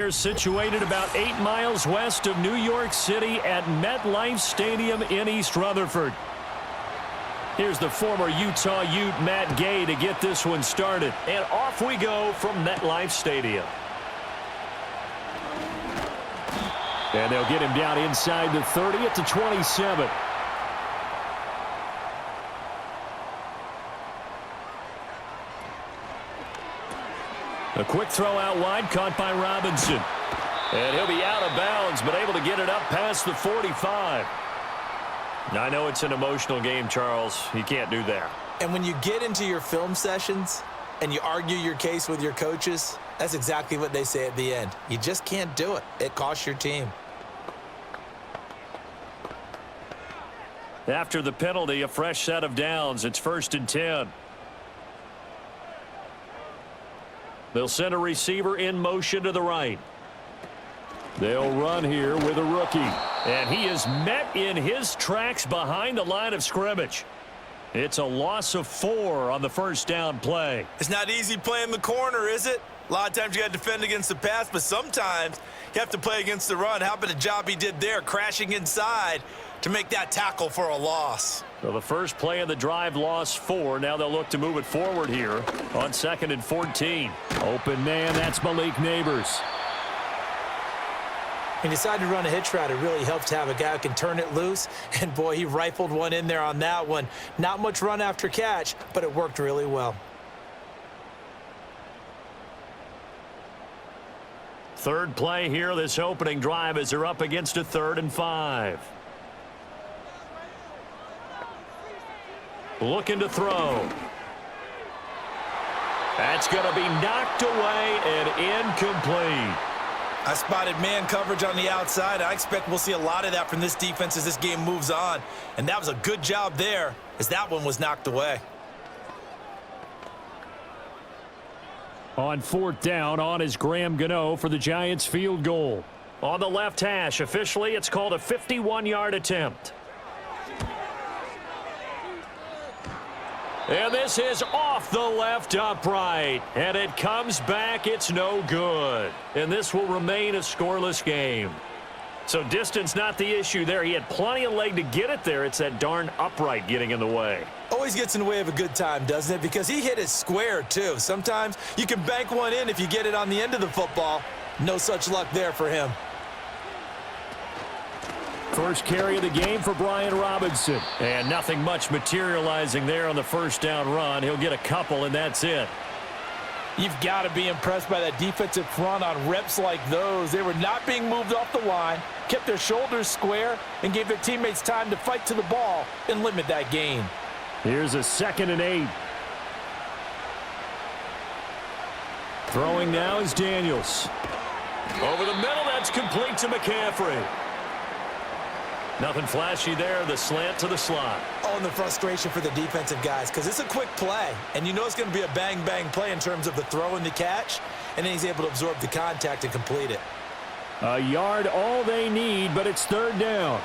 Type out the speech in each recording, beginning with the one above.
They're situated about 8 miles west of New York City at MetLife Stadium in East Rutherford. Here's the former Utah Ute Matt Gay to get this one started. And off we go from MetLife Stadium. And they'll get him down inside the 30 at the 27. A quick throw out wide, caught by Robinson. And he'll be out of bounds, but able to get it up past the 45. Now, I know it's an emotional game, Charles. You can't do that. And when you get into your film sessions and you argue your case with your coaches, that's exactly what they say at the end. You just can't do it. It costs your team. After the penalty, a fresh set of downs. It's 1st and 10. They'll send a receiver in motion to the right. They'll run here with a rookie. And he is met in his tracks behind the line of scrimmage. It's a loss of 4 on the first down play. It's not easy playing the corner, is it? A lot of times you got to defend against the pass, but sometimes you have to play against the run. How about the job he did there, crashing inside to make that tackle for a loss? So the first play of the drive lost 4. Now they'll look to move it forward here on 2nd and 14. Open man, that's Malik Neighbors. He decided to run a hitch route. It really helps to have a guy who can turn it loose. And, boy, he rifled one in there on that one. Not much run after catch, but it worked really well. Third play here, this opening drive, as they're up against a 3rd and 5. Looking to throw. That's going to be knocked away and incomplete. I spotted man coverage on the outside. I expect we'll see a lot of that from this defense as this game moves on. And that was a good job there as that one was knocked away. On 4th down, on is Graham Gano for the Giants field goal. On the left hash, officially it's called a 51-yard attempt. And this is off the left upright. And it comes back. It's no good. And this will remain a scoreless game. So distance not the issue there. He had plenty of leg to get it there. It's that darn upright getting in the way. Always gets in the way of a good time, doesn't it? Because he hit it square, too. Sometimes you can bank one in if you get it on the end of the football. No such luck there for him. First carry of the game for Brian Robinson. And nothing much materializing there on the first down run. He'll get a couple, and that's it. You've got to be impressed by that defensive front on reps like those. They were not being moved off the line, kept their shoulders square, and gave their teammates time to fight to the ball and limit that gain. Here's a 2nd and 8. Throwing now is Daniels. Over the middle, that's complete to McCaffrey. Nothing flashy there, the slant to the slot. Oh, and the frustration for the defensive guys, because it's a quick play, and you know it's going to be a bang-bang play in terms of the throw and the catch, and then he's able to absorb the contact and complete it. A yard all they need, but it's 3rd down.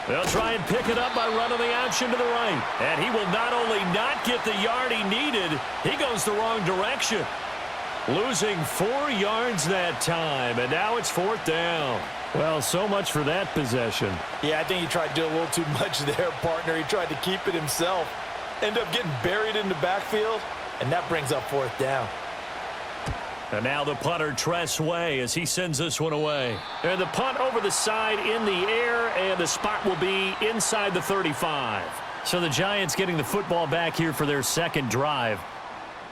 They'll try and pick it up by running the option to the right. And he will not only not get the yard he needed, he goes the wrong direction. Losing 4 yards that time, and now it's 4th down. Well, so much for that possession. Yeah, I think he tried to do a little too much there, partner. He tried to keep it himself. Ended up getting buried in the backfield, and that brings up 4th down. And now the punter, Tress Way, as he sends this one away. And the punt over the side in the air, and the spot will be inside the 35. So the Giants getting the football back here for their 2nd drive.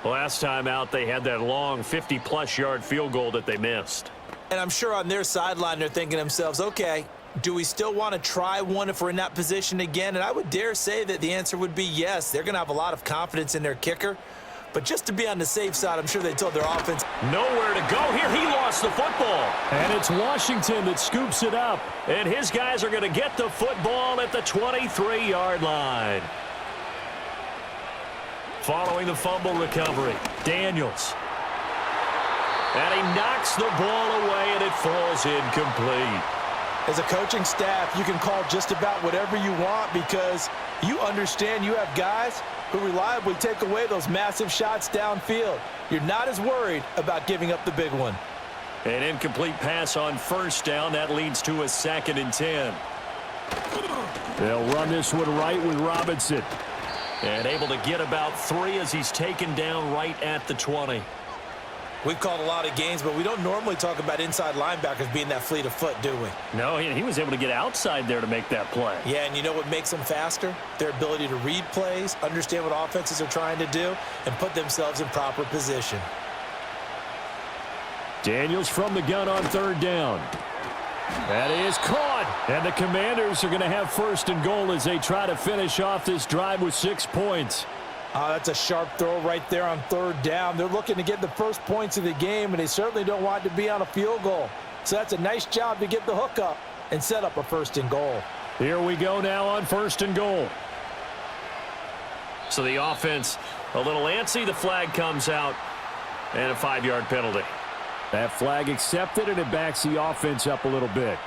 Last time out, they had that long 50-plus yard field goal that they missed. And I'm sure on their sideline they're thinking to themselves, okay, do we still want to try one if we're in that position again? And I would dare say that the answer would be yes. They're going to have a lot of confidence in their kicker. But just to be on the safe side, I'm sure they told their offense. Nowhere to go here. He lost the football. And it's Washington that scoops it up. And his guys are going to get the football at the 23-yard line. Following the fumble recovery, Daniels. And he knocks the ball away, and it falls incomplete. As a coaching staff, you can call just about whatever you want because you understand you have guys who reliably take away those massive shots downfield. You're not as worried about giving up the big one. An incomplete pass on first down. That leads to a 2nd and 10. They'll run this one right with Robinson. And able to get about 3 as he's taken down right at the 20. We've called a lot of games, but we don't normally talk about inside linebackers being that fleet of foot, do we? No, he was able to get outside there to make that play. Yeah, and you know what makes them faster? Their ability to read plays, understand what offenses are trying to do, and put themselves in proper position. Daniels from the gun on 3rd down. That is caught. And the Commanders are going to have 1st and goal as they try to finish off this drive with 6 points. That's a sharp throw right there on 3rd down. They're looking to get the first points of the game, and they certainly don't want it to be on a field goal. So that's a nice job to get the hook up and set up a 1st and goal. Here we go now on 1st and goal. So the offense a little antsy. The flag comes out, and a 5-yard penalty. That flag accepted, and it backs the offense up a little bit.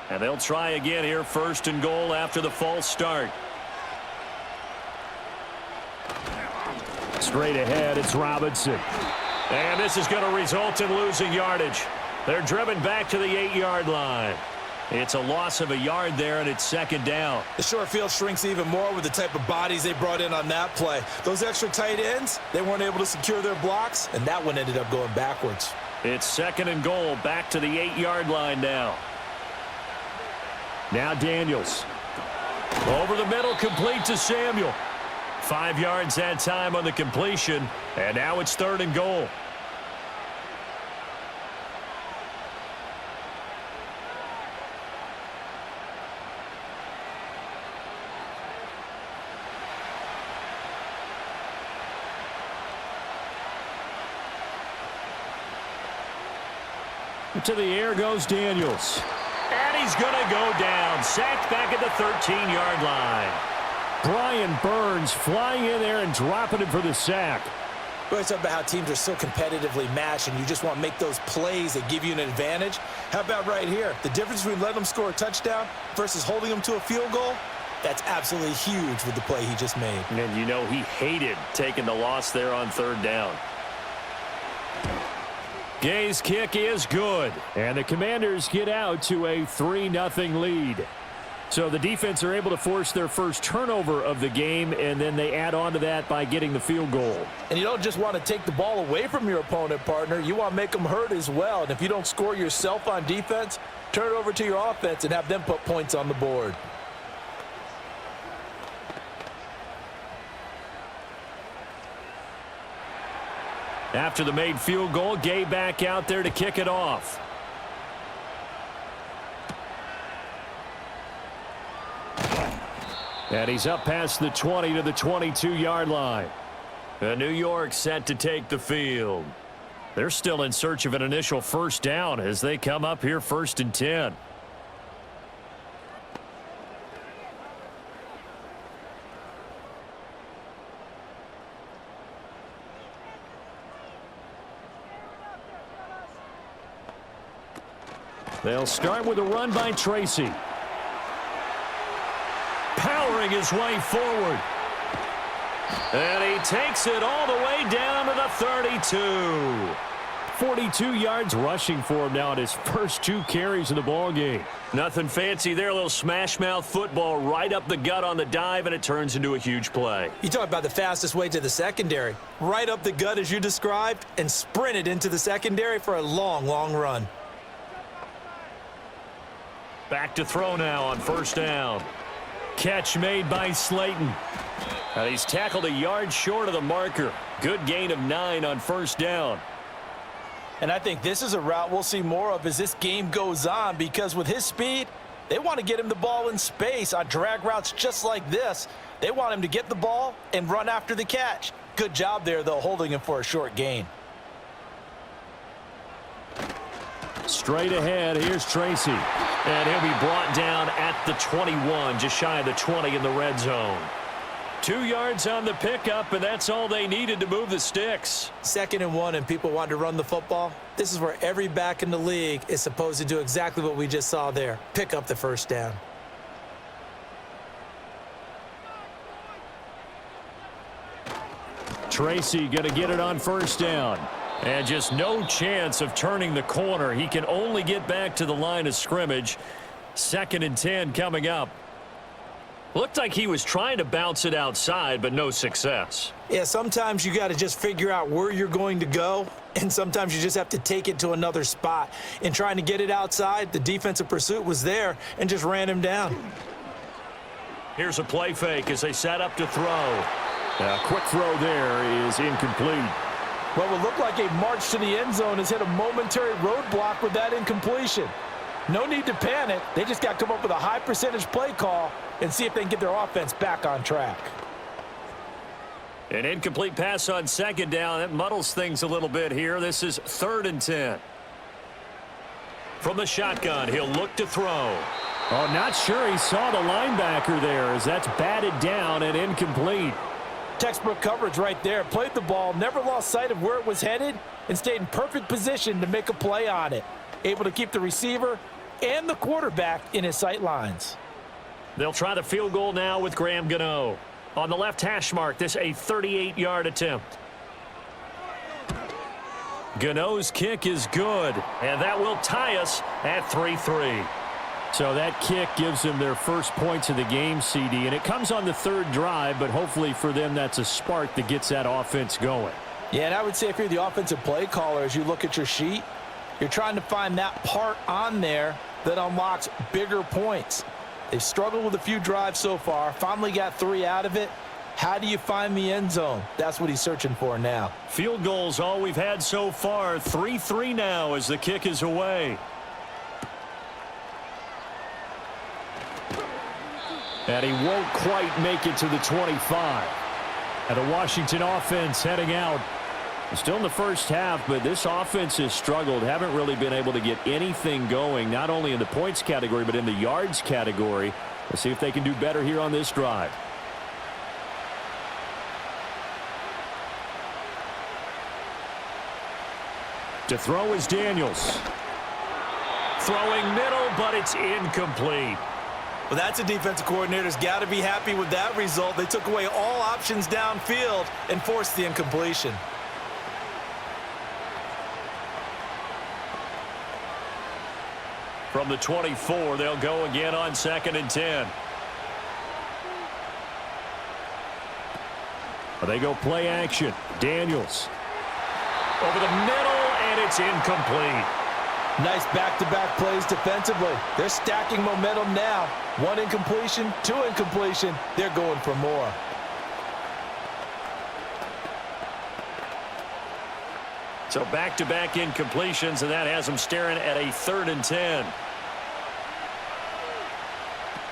And they'll try again here, 1st and goal after the false start. Straight ahead, it's Robinson. And this is going to result in losing yardage. They're driven back to the 8-yard line. It's a loss of a yard there, and it's 2nd down. The short field shrinks even more with the type of bodies they brought in on that play. Those extra tight ends, they weren't able to secure their blocks, and that one ended up going backwards. It's 2nd and goal, back to the 8-yard line now. Now Daniels. Over the middle, complete to Samuel. 5 yards that time on the completion, and now it's 3rd and goal. To the air goes Daniels. And he's going to go down. Sacked back at the 13-yard line. Brian Burns flying in there and dropping him for the sack. We always talk about how teams are so competitively matched, and you just want to make those plays that give you an advantage. How about right here? The difference between letting them score a touchdown versus holding them to a field goal, that's absolutely huge with the play he just made. And you know he hated taking the loss there on 3rd down. Gay's kick is good, and the Commanders get out to a 3-0 lead. So the defense are able to force their first turnover of the game, and then they add on to that by getting the field goal. And you don't just want to take the ball away from your opponent, partner. You want to make them hurt as well. And if you don't score yourself on defense, turn it over to your offense and have them put points on the board. After the made field goal, Gay back out there to kick it off. And he's up past the 20 to the 22-yard line. And New York set to take the field. They're still in search of an initial 1st down as they come up here 1st and 10. They'll start with a run by Tracy. Powering his way forward. And he takes it all the way down to the 32. 42 yards rushing for him now in his first 2 carries of the ball game. Nothing fancy there. A little smash mouth football right up the gut on the dive, and it turns into a huge play. You talk about the fastest way to the secondary. Right up the gut as you described, and sprinted into the secondary for a long, long run. Back to throw now on 1st down. Catch made by Slayton. And he's tackled a yard short of the marker. Good gain of 9 on 1st down. And I think this is a route we'll see more of as this game goes on, because with his speed, they want to get him the ball in space on drag routes just like this. They want him to get the ball and run after the catch. Good job there, though, holding him for a short gain. Straight ahead, here's Tracy. And he'll be brought down at the 21, just shy of the 20 in the red zone. 2 yards on the pickup, and that's all they needed to move the sticks. 2nd and 1, and people want to run the football. This is where every back in the league is supposed to do exactly what we just saw there. Pick up the first down. Tracy going to get it on 1st down. And just no chance of turning the corner. He can only get back to the line of scrimmage. 2nd and 10 coming up. Looked like he was trying to bounce it outside, but no success. Yeah, sometimes you got to just figure out where you're going to go, and sometimes you just have to take it to another spot. In trying to get it outside, the defensive pursuit was there and just ran him down. Here's a play fake as they set up to throw. A quick throw there is incomplete. What would look like a march to the end zone has hit a momentary roadblock with that incompletion. No need to panic. They just got to come up with a high percentage play call and see if they can get their offense back on track. An incomplete pass on 2nd down. That muddles things a little bit here. This is 3rd and 10. From the shotgun, he'll look to throw. Oh, not sure he saw the linebacker there as that's batted down and incomplete. Textbook coverage right there. Played the ball, never lost sight of where it was headed, and stayed in perfect position to make a play on it. Able to keep the receiver and the quarterback in his sight lines. They'll try the field goal now with Graham Gano. On the left hash mark, this a 38-yard attempt. Gano's kick is good, and that will tie us at 3-3. So that kick gives them their first points of the game, CD, and it comes on the 3rd drive, but hopefully for them that's a spark that gets that offense going. Yeah, and I would say if you're the offensive play caller, as you look at your sheet, you're trying to find that part on there that unlocks bigger points. They've struggled with a few drives so far, finally got 3 out of it. How do you find the end zone? That's what he's searching for now. Field goals all we've had so far. 3-3 now as the kick is away. And he won't quite make it to the 25. And the Washington offense heading out. Still in the first half, but this offense has struggled. Haven't really been able to get anything going, not only in the points category, but in the yards category. Let's see if they can do better here on this drive. To throw is Daniels. Throwing middle, but it's incomplete. Well, that's a defensive coordinator's got to be happy with that result. They took away all options downfield and forced the incompletion. From the 24, they'll go again on 2nd and 10. They go play action. Daniels. Over the middle, and it's incomplete. Nice back-to-back plays defensively. They're stacking momentum now. 1 incompletion, 2 incompletion. They're going for more. So back-to-back incompletions, and that has them staring at a 3rd and 10.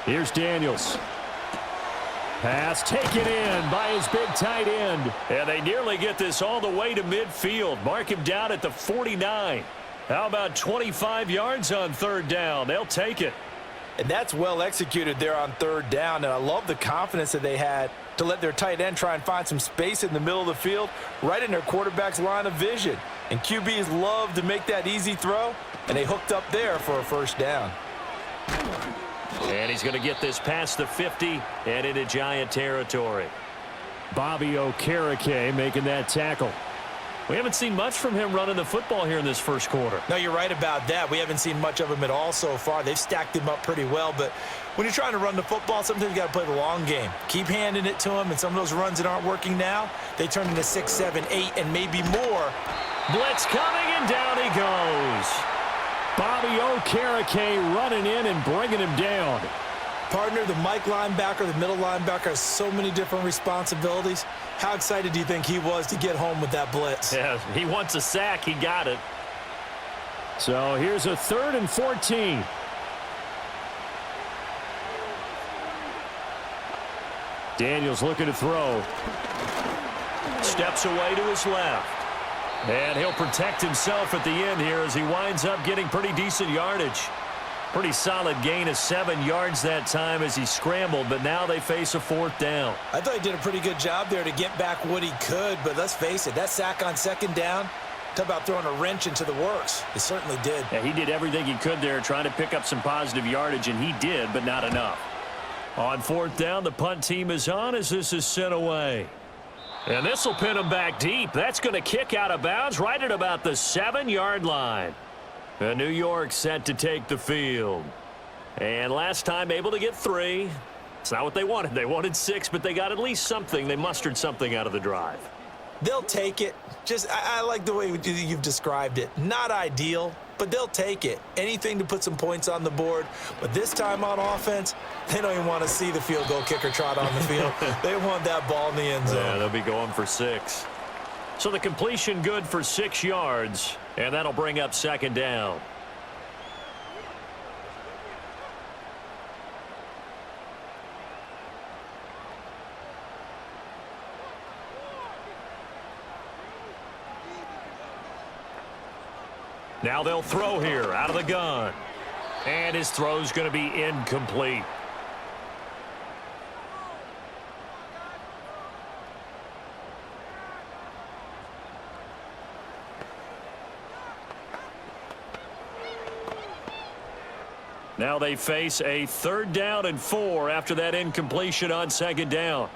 Here's Daniels. Pass taken in by his big tight end. And they nearly get this all the way to midfield. Mark him down at the 49. How about 25 yards on 3rd down? They'll take it. And that's well executed there on 3rd down. And I love the confidence that they had to let their tight end try and find some space in the middle of the field, right in their quarterback's line of vision. And QBs love to make that easy throw, and they hooked up there for a 1st down. And he's going to get this past the 50 and into Giant territory. Bobby Okereke making that tackle. We haven't seen much from him running the football here in this first quarter. No, you're right about that. We haven't seen much of him at all so far. They've stacked him up pretty well, but when you're trying to run the football, sometimes you got to play the long game. Keep handing it to him, and some of those runs that aren't working now, they turn into 6, 7, 8, and maybe more. Blitz coming, and down he goes. Bobby Okereke running in and bringing him down. Partner, the Mike linebacker, the middle linebacker has so many different responsibilities. How excited do you think he was to get home with that blitz? Yeah, he wants a sack. He got it. So here's a 3rd and 14. Daniels looking to throw. Steps away to his left. And he'll protect himself at the end here as he winds up getting pretty decent yardage. Pretty solid gain of 7 yards that time as he scrambled, but now they face a 4th down. I thought he did a pretty good job there to get back what he could, but let's face it, that sack on 2nd down, talk about throwing a wrench into the works. He certainly did. Yeah, he did everything he could there trying to pick up some positive yardage, and he did, but not enough. On 4th down, the punt team is on as this is sent away. And this will pin him back deep. That's going to kick out of bounds right at about the 7-yard line. And New York set to take the field. And last time able to get 3. It's not what they wanted. They wanted 6, but they got at least something. They mustered something out of the drive. They'll take it. I like the way you've described it. Not ideal, but they'll take it. Anything to put some points on the board. But this time on offense, they don't even want to see the field goal kicker trot on the field. They want that ball in the end zone. Yeah, they'll be going for 6. So the completion good for 6 yards, and that'll bring up 2nd down. Now they'll throw here out of the gun. And his throw's going to be incomplete. Now they face a 3rd down and 4 after that incompletion on 2nd down.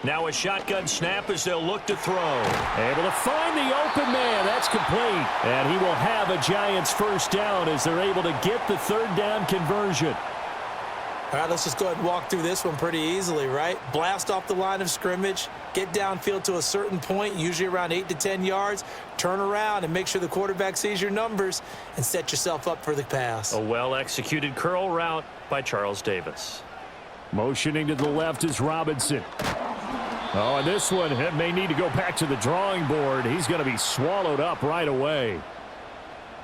Now a shotgun snap as they'll look to throw. Able to find the open man. That's complete. And he will have a Giants 1st down as they're able to get the 3rd down conversion. All right, let's just go ahead and walk through this one pretty easily, right? Blast off the line of scrimmage, get downfield to a certain point, usually around 8 to 10 yards, turn around and make sure the quarterback sees your numbers and set yourself up for the pass. A well-executed curl route by Charles Davis. Motioning to the left is Robinson. Oh, and this one may need to go back to the drawing board. He's going to be swallowed up right away.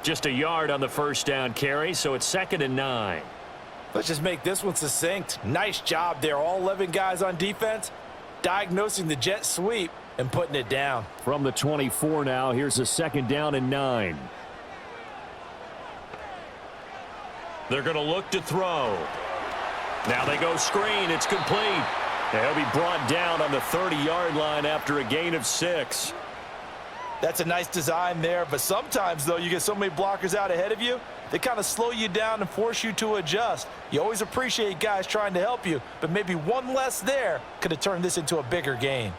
Just a yard on the 1st down carry, so it's 2nd and 9. Let's just make this one succinct. Nice job there. All 11 guys on defense diagnosing the jet sweep and putting it down. From the 24 now, here's a 2nd down and 9. They're going to look to throw. Now they go screen. It's complete. They'll be brought down on the 30-yard line after a gain of 6. That's a nice design there, but sometimes, though, you get so many blockers out ahead of you, they kind of slow you down and force you to adjust. You always appreciate guys trying to help you, but maybe one less there could have turned this into a bigger gain.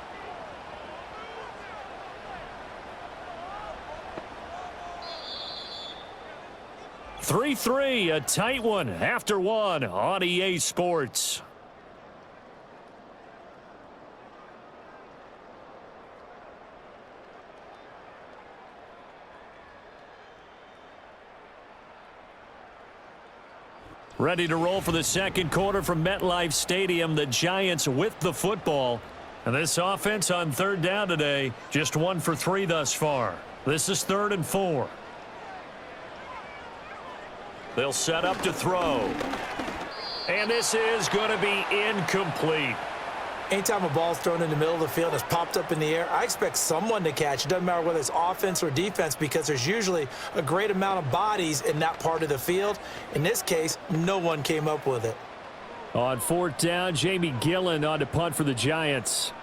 (3-3), a tight one after 1 on EA Sports. Ready to roll for the 2nd quarter from MetLife Stadium. The Giants with the football. And this offense on 3rd down today, just 1 for 3 thus far. This is 3rd and 4. They'll set up to throw. And this is going to be incomplete. Anytime a ball's thrown in the middle of the field and it's popped up in the air, I expect someone to catch. It doesn't matter whether it's offense or defense because there's usually a great amount of bodies in that part of the field. In this case, no one came up with it. On 4th down, Jamie Gillen on to punt for the Giants.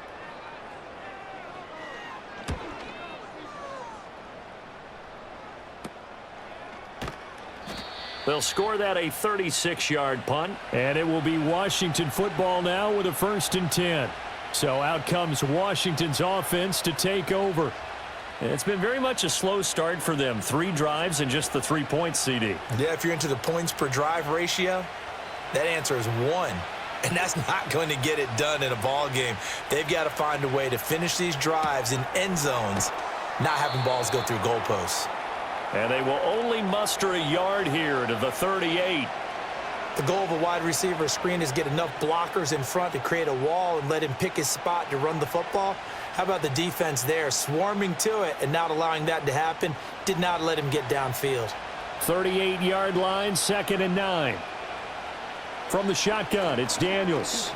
They'll score that a 36-yard punt, and it will be Washington football now with a 1st and 10. So out comes Washington's offense to take over. And it's been very much a slow start for them. 3 drives and just the 3 points, CD. Yeah, if you're into the points per drive ratio, that answer is 1. And that's not going to get it done in a ball game. They've got to find a way to finish these drives in end zones, not having balls go through goalposts. And they will only muster a yard here to the 38. The goal of a wide receiver screen is get enough blockers in front to create a wall and let him pick his spot to run the football. How about the defense there, swarming to it and not allowing that to happen? Did not let him get downfield. 38-yard line, 2nd and 9. From the shotgun, it's Daniels.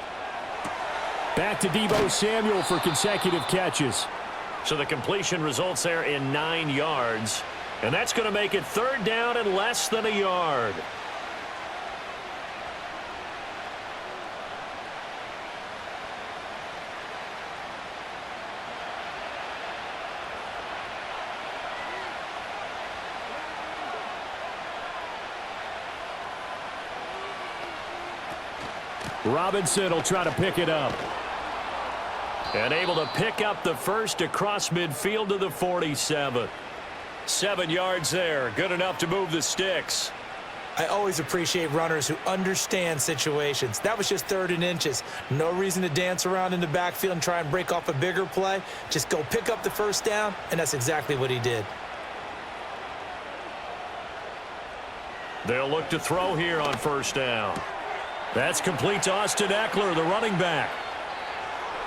Back to Deebo Samuel for consecutive catches. So the completion results there in 9 yards. And that's going to make it 3rd down and less than a yard. Robinson will try to pick it up. And able to pick up the first across midfield to the 47. 7 yards there. Good enough to move the sticks. I always appreciate runners who understand situations. That was just 3rd and inches. No reason to dance around in the backfield and try and break off a bigger play. Just go pick up the first down, and that's exactly what he did. They'll look to throw here on 1st down. That's complete to Austin Eckler, the running back.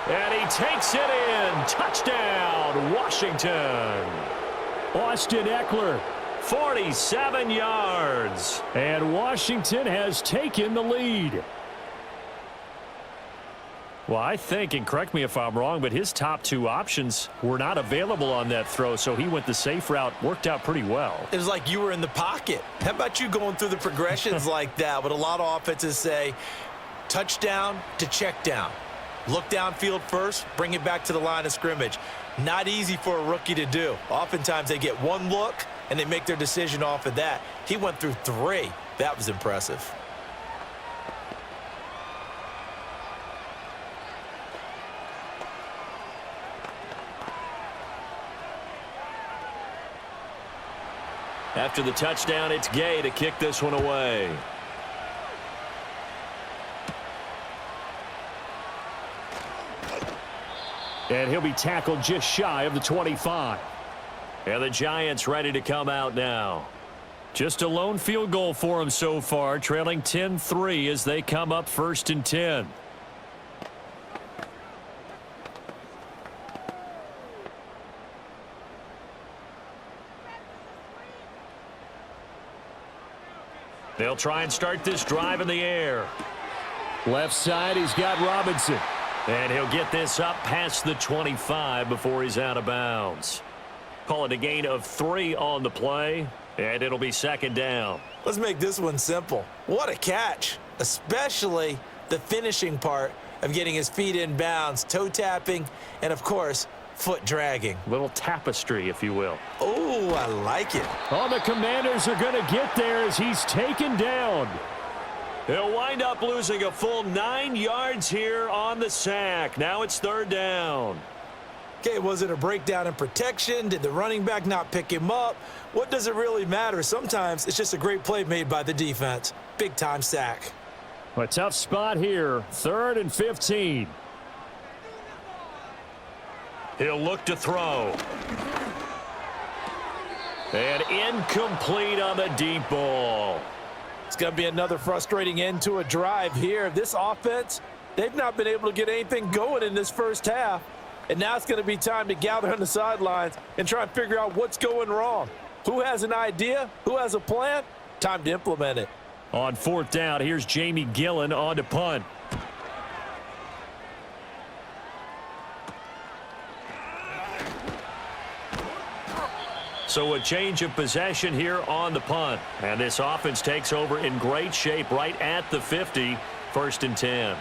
And he takes it in. Touchdown, Washington. Austin Eckler, 47 yards. And Washington has taken the lead. Well, I think, and correct me if I'm wrong, but his top 2 options were not available on that throw, so he went the safe route. Worked out pretty well. It was like you were in the pocket. How about you going through the progressions like that? What a lot of offenses say, touchdown to check down. Look downfield first, bring it back to the line of scrimmage. Not easy for a rookie to do. Oftentimes they get 1 look, and they make their decision off of that. He went through 3. That was impressive. After the touchdown, it's Gay to kick this one away. And he'll be tackled just shy of the 25. And the Giants ready to come out now. Just a lone field goal for them so far, trailing 10-3 as they come up 1st and 10. They'll try and start this drive in the air. Left side, he's got Robinson. And he'll get this up past the 25 before he's out of bounds. Call it a gain of 3 on the play, and it'll be 2nd down. Let's make this one simple. What a catch, especially the finishing part of getting his feet in bounds, toe tapping, and, of course, foot dragging. Little tapestry, if you will. Oh, I like it. Oh, the Commanders are going to get there as he's taken down. He'll wind up losing a full 9 yards here on the sack. Now it's 3rd down. Okay, was it a breakdown in protection? Did the running back not pick him up? What does it really matter? Sometimes it's just a great play made by the defense. Big-time sack. A tough spot here. 3rd and 15. He'll look to throw. And incomplete on the deep ball. It's going to be another frustrating end to a drive here. This offense, they've not been able to get anything going in this first half. And now it's going to be time to gather on the sidelines and try and figure out what's going wrong. Who has an idea? Who has a plan? Time to implement it. On 4th down, here's Jamie Gillen on to punt. So a change of possession here on the punt. And this offense takes over in great shape right at the 50. 1st and 10.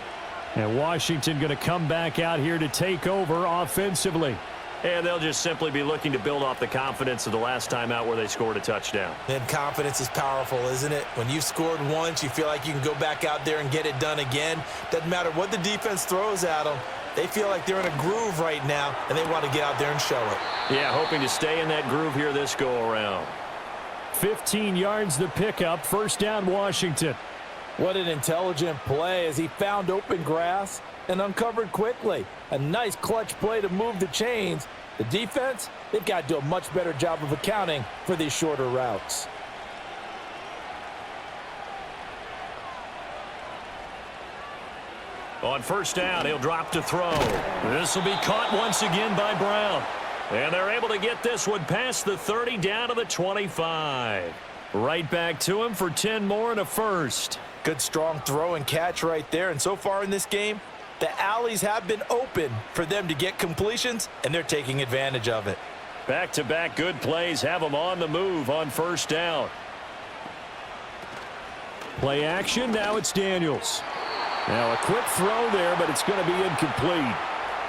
And Washington going to come back out here to take over offensively. And they'll just simply be looking to build off the confidence of the last time out where they scored a touchdown. And confidence is powerful, isn't it? When you've scored once, you feel like you can go back out there and get it done again. Doesn't matter what the defense throws at them. They feel like they're in a groove right now, and they want to get out there and show it. Yeah, hoping to stay in that groove here this go-around. 15 yards the pickup. 1st down, Washington. What an intelligent play as he found open grass and uncovered quickly. A nice clutch play to move the chains. The defense, they've got to do a much better job of accounting for these shorter routes. On 1st down, he'll drop to throw. This will be caught once again by Brown. And they're able to get this one past the 30 down to the 25. Right back to him for 10 more and a first. Good strong throw and catch right there. And so far in this game, The alleys have been open for them to get completions, and they're taking advantage of it. Back-to-back good plays have them on the move on first down. Play action, now it's Daniels. Now a quick throw there, but it's going to be incomplete.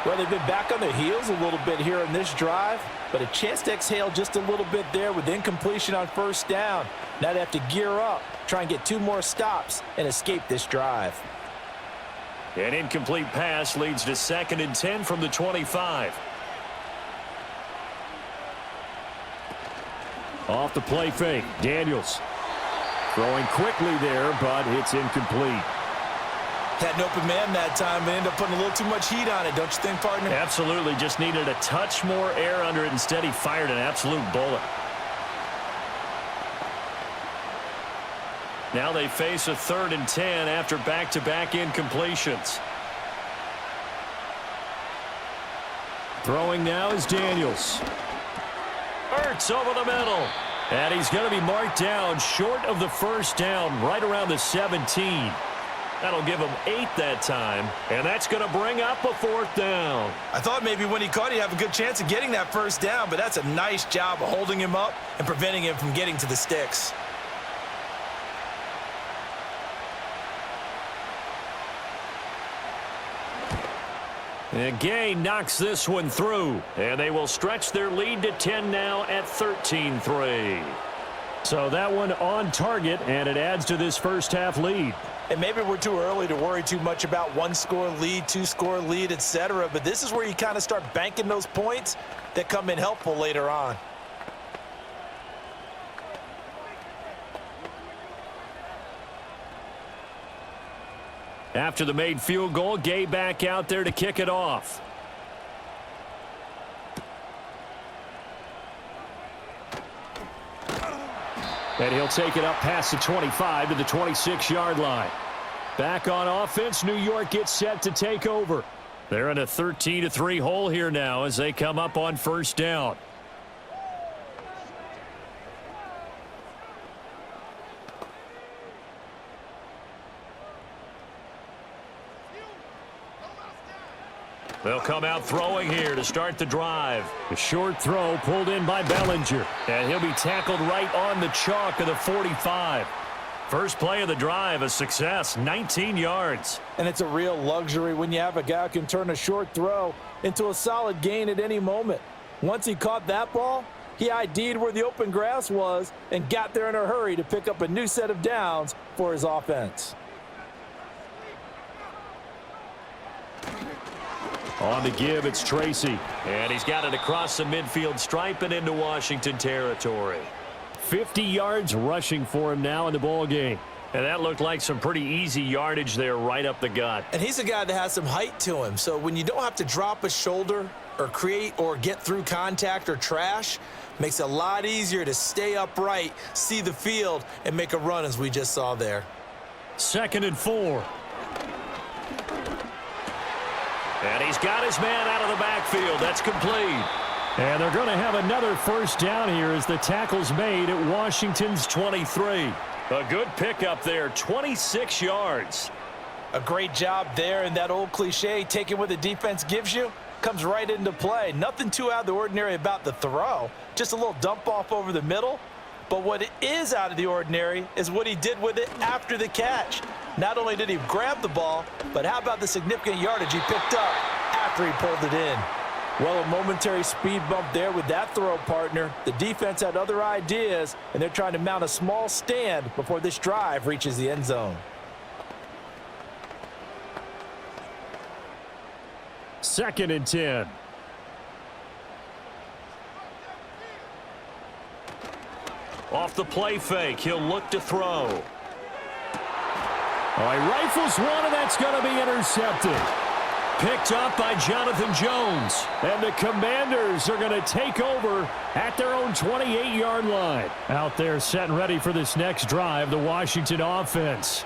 Well, they've been back on their heels a little bit here in this drive, but a chance to exhale just a little bit there with incompletion on first down. Now they have to gear up, try and get 2 more stops, and escape this drive. An incomplete pass leads to 2nd and 10 from the 25. Off the play fake, Daniels. Throwing quickly there, but it's incomplete. Had an open man that time, but ended up putting a little too much heat on it, don't you think, partner? Absolutely, just needed a touch more air under it. Instead, he fired an absolute bullet. Now they face a 3rd and 10 after back-to-back incompletions. Throwing now is Daniels. Ertz over the middle. And he's going to be marked down short of the first down, right around the 17. That'll give him 8 that time, and that's going to bring up a 4th down. I thought maybe when he caught, he'd have a good chance of getting that first down, but that's a nice job of holding him up and preventing him from getting to the sticks. And Gay knocks this one through, and they will stretch their lead to 10 now at 13-3. So that one on target, and it adds to this first half lead. And maybe we're too early to worry too much about 1-score lead, 2-score lead, etc. But this is where you kind of start banking those points that come in helpful later on. After the made field goal, Gay back out there to kick it off. And he'll take it up past the 25 to the 26-yard line. Back on offense, New York gets set to take over. They're in a 13-3 hole here now as they come up on first down. They'll come out throwing here to start the drive. A short throw pulled in by Bellinger. And he'll be tackled right on the chalk of the 45. First play of the drive, a success, 19 yards. And it's a real luxury when you have a guy who can turn a short throw into a solid gain at any moment. Once he caught that ball, he ID'd where the open grass was and got there in a hurry to pick up a new set of downs for his offense. On the give, it's Tracy. And he's got it across the midfield stripe and into Washington territory. 50 yards rushing for him now in the ball game. And that looked like some pretty easy yardage there right up the gut. And he's a guy that has some height to him. So when you don't have to drop a shoulder or create or get through contact or trash, makes it a lot easier to stay upright, see the field, and make a run as we just saw there. 2nd and 4. And he's got his man out of the backfield. That's complete. And they're going to have another first down here as the tackle's made at Washington's 23. A good pickup there, 26 yards. A great job there, and that old cliche, taking what the defense gives you, comes right into play. Nothing too out of the ordinary about the throw, just a little dump off over the middle. But what it is out of the ordinary is what he did with it after the catch. Not only did he grab the ball, but how about the significant yardage he picked up after he pulled it in? Well, a momentary speed bump there with that throw, partner. The defense had other ideas, and they're trying to mount a small stand before this drive reaches the end zone. 2nd and 10. Off the play fake, he'll look to throw. Oh, he rifles one, and that's going to be intercepted. Picked up by Jonathan Jones. And the Commanders are going to take over at their own 28-yard line. Out there set and ready for this next drive, the Washington offense.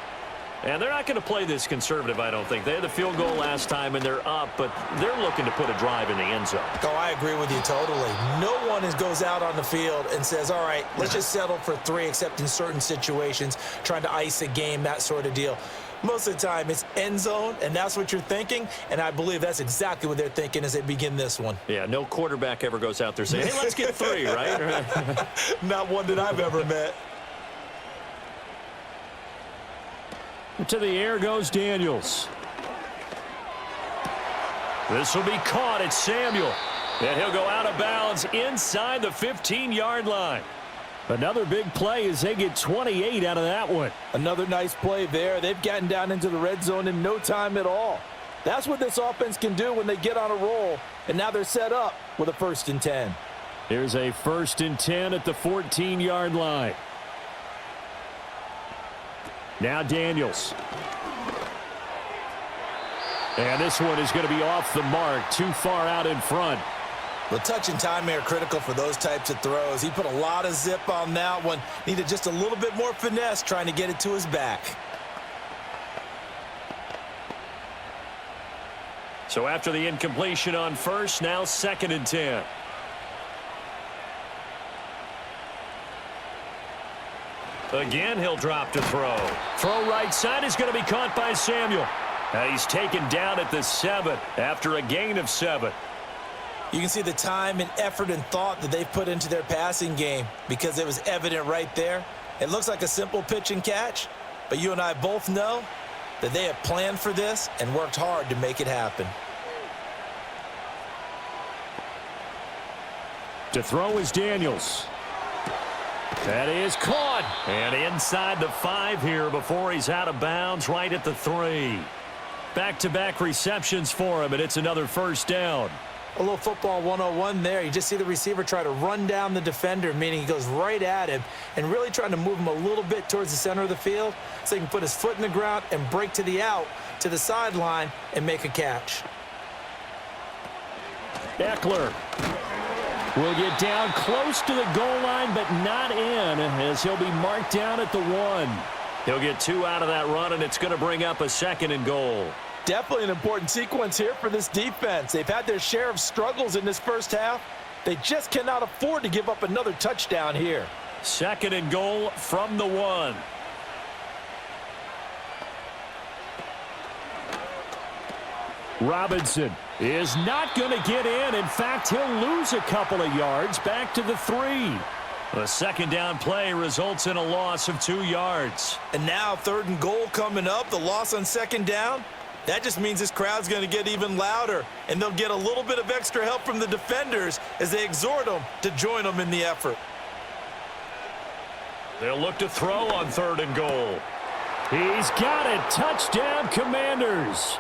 And they're not going to play this conservative, I don't think. They had the field goal last time, and they're up, but they're looking to put a drive in the end zone. Oh, I agree with you totally. No one goes out on the field and says, all right, let's just settle for 3, except in certain situations, trying to ice a game, that sort of deal. Most of the time, it's end zone, and that's what you're thinking, and I believe that's exactly what they're thinking as they begin this one. Yeah, no quarterback ever goes out there saying, hey, let's get 3, right? Not one that I've ever met. To the air goes Daniels. This will be caught at Samuel. And he'll go out of bounds inside the 15-yard line. Another big play as they get 28 out of that one. Another nice play there. They've gotten down into the red zone in no time at all. That's what this offense can do when they get on a roll. And now they're set up with a 1st and 10. Here's a 1st and 10 at the 14-yard line. Now Daniels. And this one is going to be off the mark, too far out in front. The touch and timing are critical for those types of throws. He put a lot of zip on that one. Needed just a little bit more finesse trying to get it to his back. So after the incompletion on 1st, now 2nd and 10. Again, he'll drop to throw. Throw right side is going to be caught by Samuel. He's taken down at the 7 after a gain of 7. You can see the time and effort and thought that they've put into their passing game because it was evident right there. It looks like a simple pitch and catch, but you and I both know that they have planned for this and worked hard to make it happen. To throw is Daniels. That is caught. And inside the 5 here before he's out of bounds right at the 3. Back-to-back receptions for him, and it's another 1st down. A little football 101 there. You just see the receiver try to run down the defender, meaning he goes right at him and really trying to move him a little bit towards the center of the field so he can put his foot in the ground and break to the out, to the sideline, and make a catch. Eckler will get down close to the goal line, but not in, as he'll be marked down at the 1. He'll get 2 out of that run, and it's going to bring up a 2nd and goal. Definitely an important sequence here for this defense. They've had their share of struggles in this first half. They just cannot afford to give up another touchdown here. 2nd and goal from the 1. Robinson is not going to get in. In fact, he'll lose a couple of yards back to the 3. The 2nd down play results in a loss of 2 yards. And now 3rd and goal coming up. The loss on 2nd down. That just means this crowd's going to get even louder, and they'll get a little bit of extra help from the defenders as they exhort them to join them in the effort. They'll look to throw on 3rd and goal. He's got it. Touchdown, Commanders.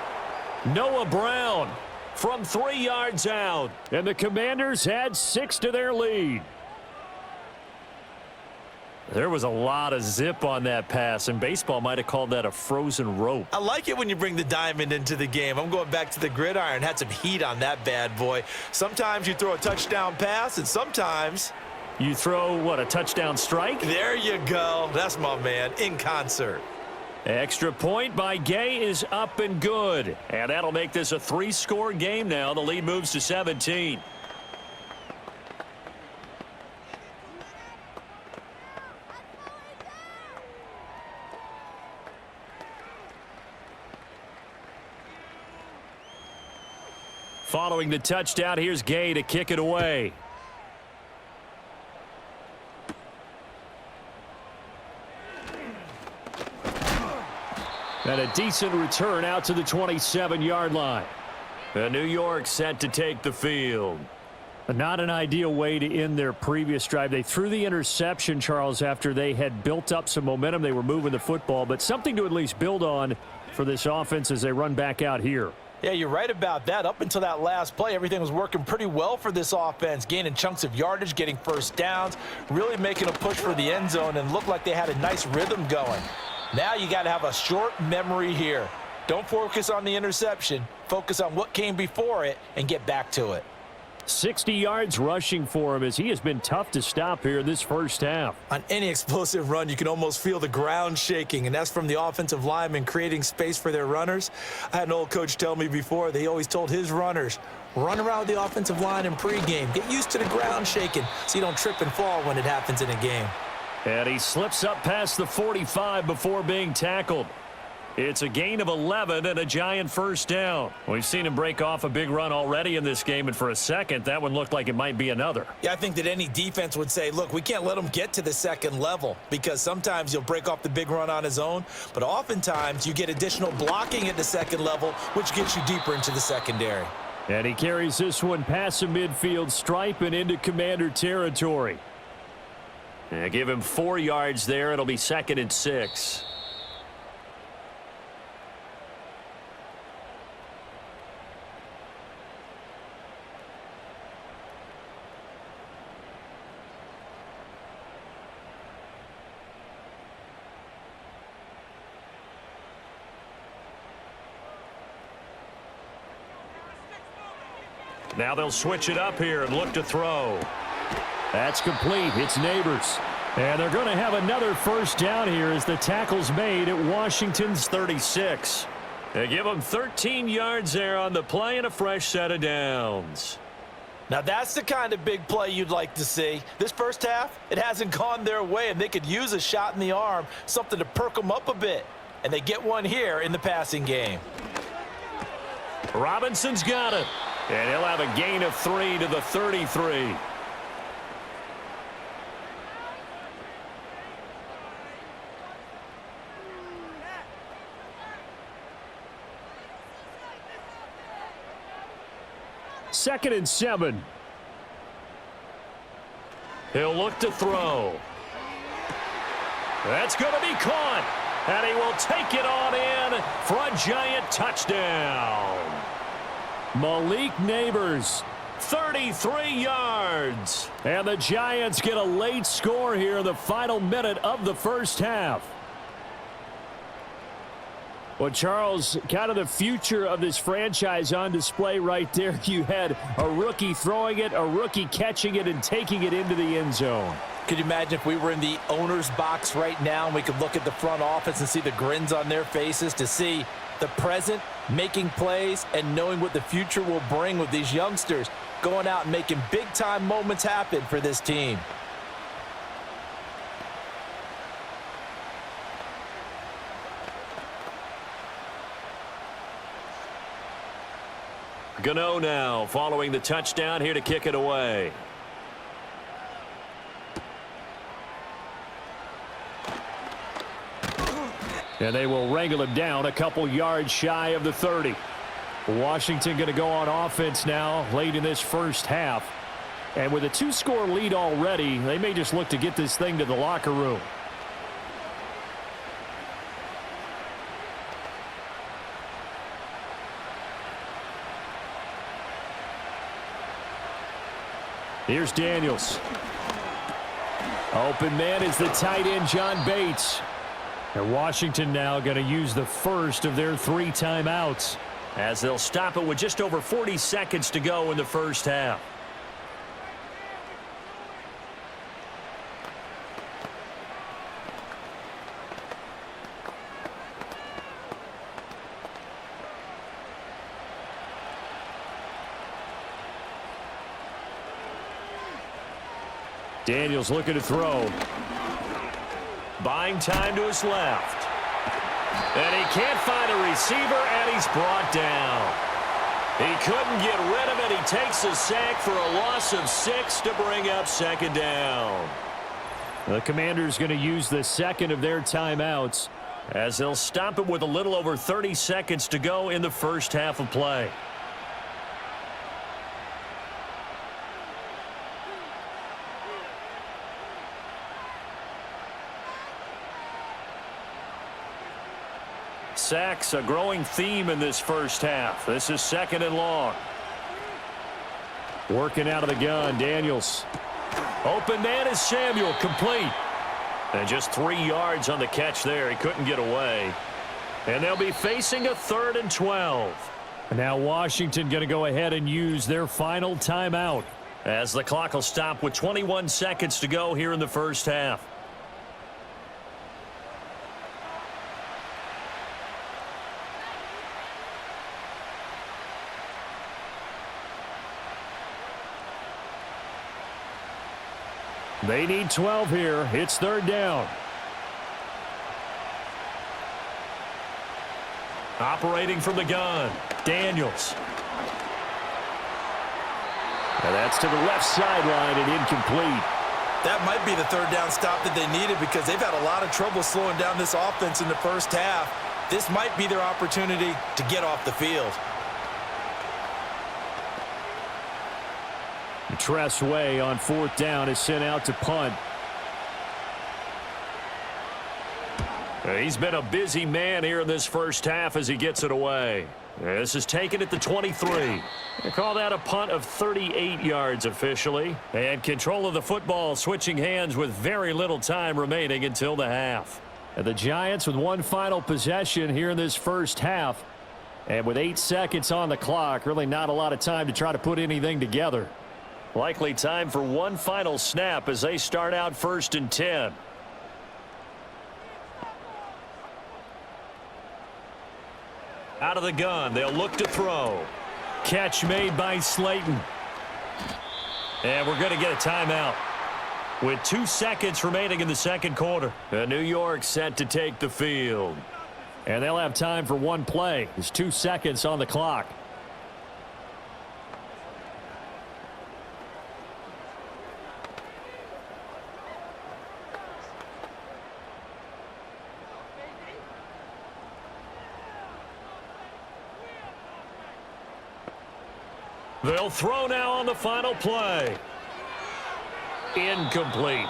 Noah Brown from 3 yards out, and the Commanders add 6 to their lead. There was a lot of zip on that pass, and baseball might have called that a frozen rope. I like it when you bring the diamond into the game. I'm going back to the gridiron. Had some heat on that bad boy. Sometimes you throw a touchdown pass, and sometimes you throw, what, a touchdown strike? There you go. That's my man, in concert. Extra point by Gay is up and good. And that'll make this a 3-score game now. The lead moves to 17. Following the touchdown, here's Gay to kick it away. And a decent return out to the 27-yard line. And New York set to take the field. Not an ideal way to end their previous drive. They threw the interception, Charles, after they had built up some momentum. They were moving the football, but something to at least build on for this offense as they run back out here. Yeah, you're right about that. Up until that last play, everything was working pretty well for this offense, gaining chunks of yardage, getting 1st downs, really making a push for the end zone, and looked like they had a nice rhythm going. Now you got to have a short memory here. Don't focus on the interception. Focus on what came before it and get back to it. 60 yards rushing for him as he has been tough to stop here in this first half. On any explosive run, you can almost feel the ground shaking, and that's from the offensive linemen creating space for their runners. I had an old coach tell me before, they always told his runners, run around the offensive line in pregame. Get used to the ground shaking so you don't trip and fall when it happens in a game. And he slips up past the 45 before being tackled. It's a gain of 11 and a Giant first down. We've seen him break off a big run already in this game, and for a second, that one looked like it might be another. Yeah, I think that any defense would say, look, we can't let him get to the second level because sometimes you'll break off the big run on his own, but oftentimes you get additional blocking at the second level, which gets you deeper into the secondary. And he carries this one past the midfield stripe and into Commander territory. Give him 4 yards there. It'll be 2nd and 6. Now they'll switch it up here and look to throw. That's complete. It's Neighbors. And they're going to have another first down here as the tackle's made at Washington's 36. They give them 13 yards there on the play and a fresh set of downs. Now that's the kind of big play you'd like to see. This first half, it hasn't gone their way, and they could use a shot in the arm, something to perk them up a bit. And they get one here in the passing game. Robinson's got it. And he'll have a gain of 3 to the 33. Second and 7. He'll look to throw. That's going to be caught. And he will take it on in for a Giant touchdown. Malik Neighbors, 33 yards. And the Giants get a late score here in the final minute of the first half. Well, Charles, kind of the future of this franchise on display right there. You had a rookie throwing it, a rookie catching it, and taking it into the end zone. Could you imagine if we were in the owner's box right now and we could look at the front office and see the grins on their faces, to see the present making plays and knowing what the future will bring with these youngsters going out and making big-time moments happen for this team. Gano now following the touchdown here to kick it away. And they will wrangle him down a couple yards shy of the 30. Washington going to go on offense now late in this first half. And with a 2-score lead already, they may just look to get this thing to the locker room. Here's Daniels. Open man is the tight end, John Bates. And Washington now going to use the first of their 3 timeouts as they'll stop it with just over 40 seconds to go in the first half. Daniels looking to throw. Buying time to his left. And he can't find a receiver, and he's brought down. He couldn't get rid of it. He takes a sack for a loss of 6 to bring up 2nd down. The Commanders going to use the second of their timeouts as they'll stop it with a little over 30 seconds to go in the first half of play. Sacks, a growing theme in this first half. This is 2nd and long. Working out of the gun, Daniels. Open man is Samuel, complete. And just 3 yards on the catch there. He couldn't get away. And they'll be facing a 3rd and 12. Now Washington going to go ahead and use their final timeout as the clock will stop with 21 seconds to go here in the first half. They need 12 here. It's 3rd down. Operating from the gun, Daniels. And that's to the left sideline and incomplete. That might be the third down stop that they needed because they've had a lot of trouble slowing down this offense in the first half. This might be their opportunity to get off the field. Tressway on fourth down is sent out to punt. He's been a busy man here in this first half as he gets it away. This is taken at the 23. They call that a punt of 38 yards officially. And control of the football switching hands with very little time remaining until the half. And the Giants with one final possession here in this first half. And with 8 seconds on the clock, really not a lot of time to try to put anything together. Likely time for one final snap as they start out 1st and 10. Out of the gun, they'll look to throw. Catch made by Slayton. And we're going to get a timeout. With 2 seconds remaining in the second quarter. New York set to take the field. And they'll have time for one play. There's 2 seconds on the clock. They'll throw now on the final play. Incomplete.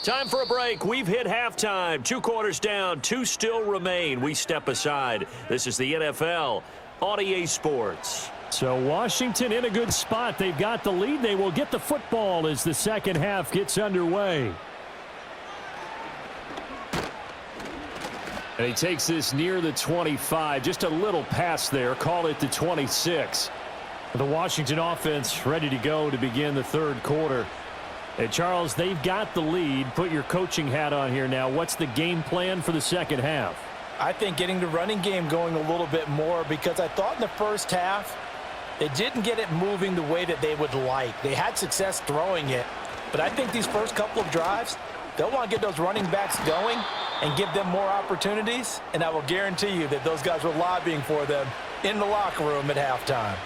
Time for a break. We've hit halftime. 2 quarters down. 2 still remain. We step aside. This is the NFL on EA Sports. So Washington in a good spot. They've got the lead. They will get the football as the second half gets underway. And he takes this near the 25. Just a little pass there. Call it the 26. The Washington offense ready to go to begin the third quarter. And Charles, they've got the lead. Put your coaching hat on here now. What's the game plan for the second half? I think getting the running game going a little bit more because I thought in the first half they didn't get it moving the way that they would like. They had success throwing it. But I think these first couple of drives, they'll want to get those running backs going and give them more opportunities, and I will guarantee you that those guys were lobbying for them in the locker room at halftime.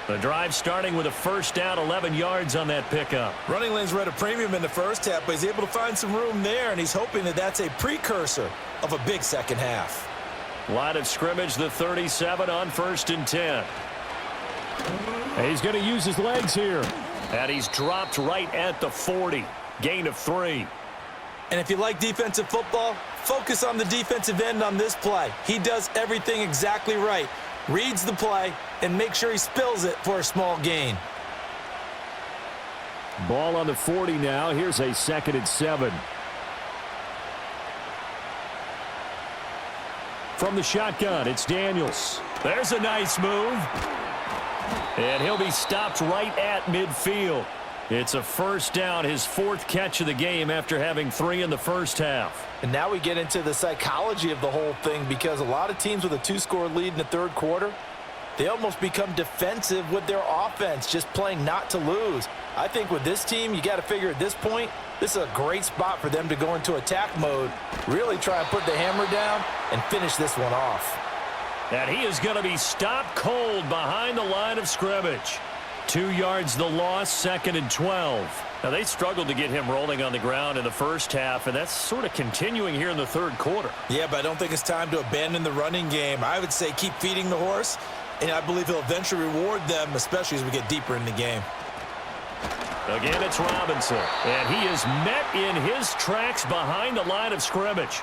The drive starting with a first down, 11 yards on that pickup. Running lanes were at a premium in the first half, but he's able to find some room there, and he's hoping that that's a precursor of a big second half. Line of scrimmage, the 37 on 1st and 10. And he's going to use his legs here. And he's dropped right at the 40. Gain of 3. And if you like defensive football, focus on the defensive end on this play. He does everything exactly right. Reads the play and make sure he spills it for a small gain. Ball on the 40 now. Here's a 2nd and 7. From the shotgun, it's Daniels. There's a nice move. And he'll be stopped right at midfield. It's a first down, his 4th catch of the game after having 3 in the first half. And now we get into the psychology of the whole thing because a lot of teams with a 2-score lead in the third quarter, they almost become defensive with their offense, just playing not to lose. I think with this team, you got to figure at this point, this is a great spot for them to go into attack mode, really try and put the hammer down and finish this one off. And he is going to be stopped cold behind the line of scrimmage. 2 yards the loss, 2nd and 12. Now, they struggled to get him rolling on the ground in the first half, and that's sort of continuing here in the third quarter. Yeah, but I don't think it's time to abandon the running game. I would say keep feeding the horse, and I believe he'll eventually reward them, especially as we get deeper in the game. Again, it's Robinson, and he is met in his tracks behind the line of scrimmage.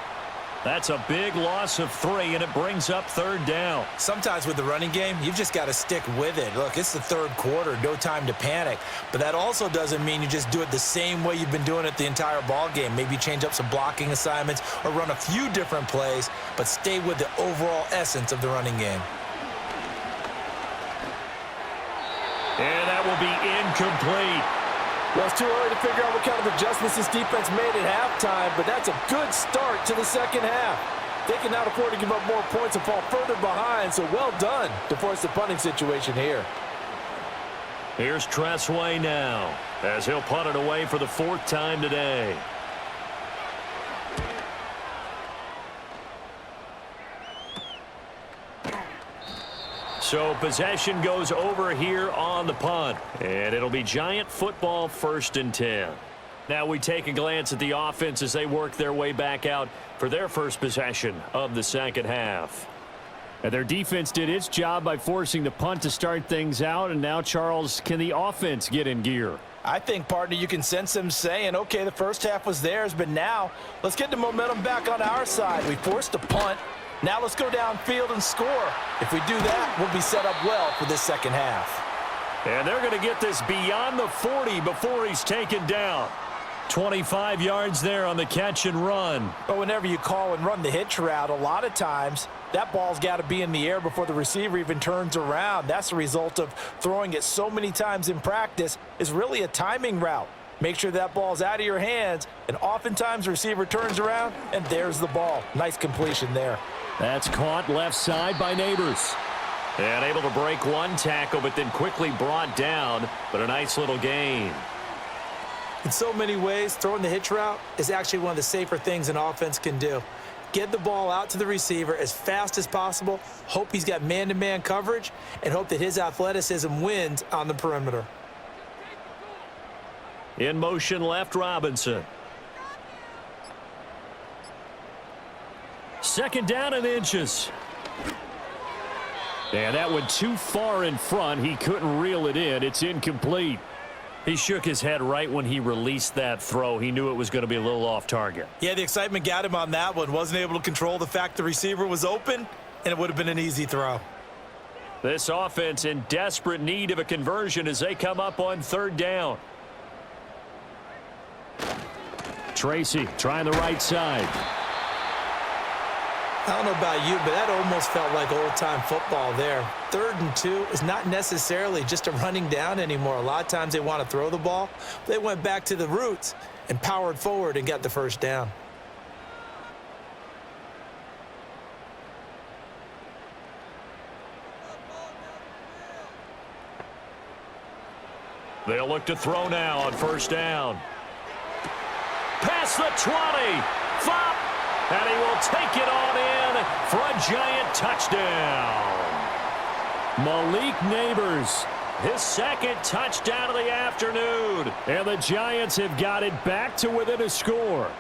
That's a big loss of 3, and it brings up 3rd down. Sometimes with the running game, you've just got to stick with it. Look, it's the third quarter, no time to panic. But that also doesn't mean you just do it the same way you've been doing it the entire ball game. Maybe change up some blocking assignments or run a few different plays, but stay with the overall essence of the running game. And that will be incomplete. Well, it's too early to figure out what kind of adjustments this defense made at halftime, but that's a good start to the second half. They can now afford to give up more points and fall further behind, so well done to force the punting situation here. Here's Tressway now, as he'll punt it away for the 4th time today. So possession goes over here on the punt. And it'll be Giant football 1st and 10. Now we take a glance at the offense as they work their way back out for their first possession of the second half. And their defense did its job by forcing the punt to start things out. And now, Charles, can the offense get in gear? I think, partner, you can sense them saying, okay, the first half was theirs, but now let's get the momentum back on our side. We forced a punt. Now let's go downfield and score. If we do that, we'll be set up well for this second half. And they're going to get this beyond the 40 before he's taken down. 25 yards there on the catch and run. But whenever you call and run the hitch route, a lot of times that ball's got to be in the air before the receiver even turns around. That's the result of throwing it so many times in practice. Is really a timing route. Make sure that ball's out of your hands, and oftentimes the receiver turns around, and there's the ball. Nice completion there. That's caught left side by Neighbors. And able to break one tackle, but then quickly brought down. But a nice little gain. In so many ways, throwing the hitch route is actually one of the safer things an offense can do. Get the ball out to the receiver as fast as possible, hope he's got man-to-man coverage, and hope that his athleticism wins on the perimeter. In motion left, Robinson. Second down and inches. And that went too far in front. He couldn't reel it in. It's incomplete. He shook his head right when he released that throw. He knew it was going to be a little off target. Yeah, the excitement got him on that one. Wasn't able to control the fact the receiver was open, and it would have been an easy throw. This offense in desperate need of a conversion as they come up on 3rd down. Tracy trying the right side. I don't know about you, but that almost felt like old-time football there. 3rd and 2 is not necessarily just a running down anymore. A lot of times they want to throw the ball. They went back to the roots and powered forward and got the first down. They'll look to throw now on 1st down. Past the 20. Fop. And he will take it on in for a Giant touchdown. Malik Neighbors, his 2nd touchdown of the afternoon. And the Giants have got it back to within a score.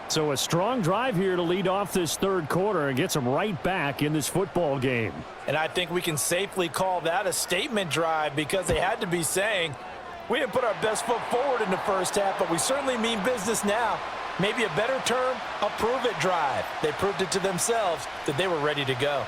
So a strong drive here to lead off this 3rd quarter and gets them right back in this football game. And I think we can safely call that a statement drive because they had to be saying, we didn't put our best foot forward in the first half, but we certainly mean business now. Maybe a better term, a prove-it drive. They proved it to themselves that they were ready to go.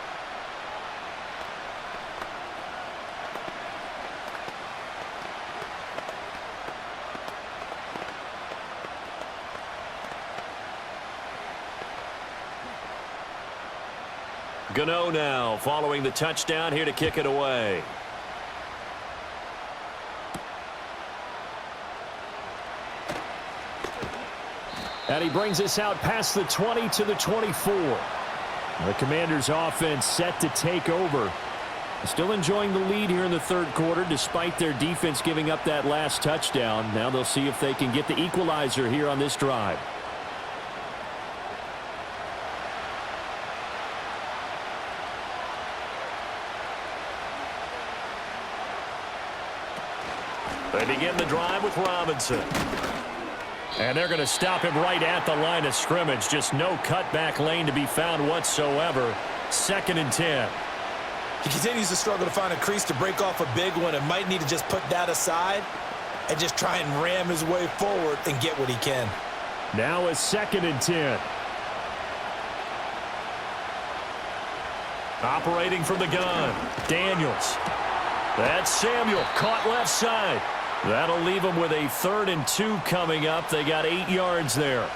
Gano now following the touchdown here to kick it away. And he brings us out past the 20 to the 24. The Commanders' offense set to take over. Still enjoying the lead here in the 3rd quarter despite their defense giving up that last touchdown. Now they'll see if they can get the equalizer here on this drive. They begin the drive with Robinson. And they're going to stop him right at the line of scrimmage. Just no cutback lane to be found whatsoever. 2nd and 10. He continues to struggle to find a crease to break off a big one and might need to just put that aside and just try and ram his way forward and get what he can. Now a 2nd and 10. Operating from the gun. Daniels. That's Samuel. Caught left side. That'll leave them with a 3rd and 2 coming up. They got 8 yards there.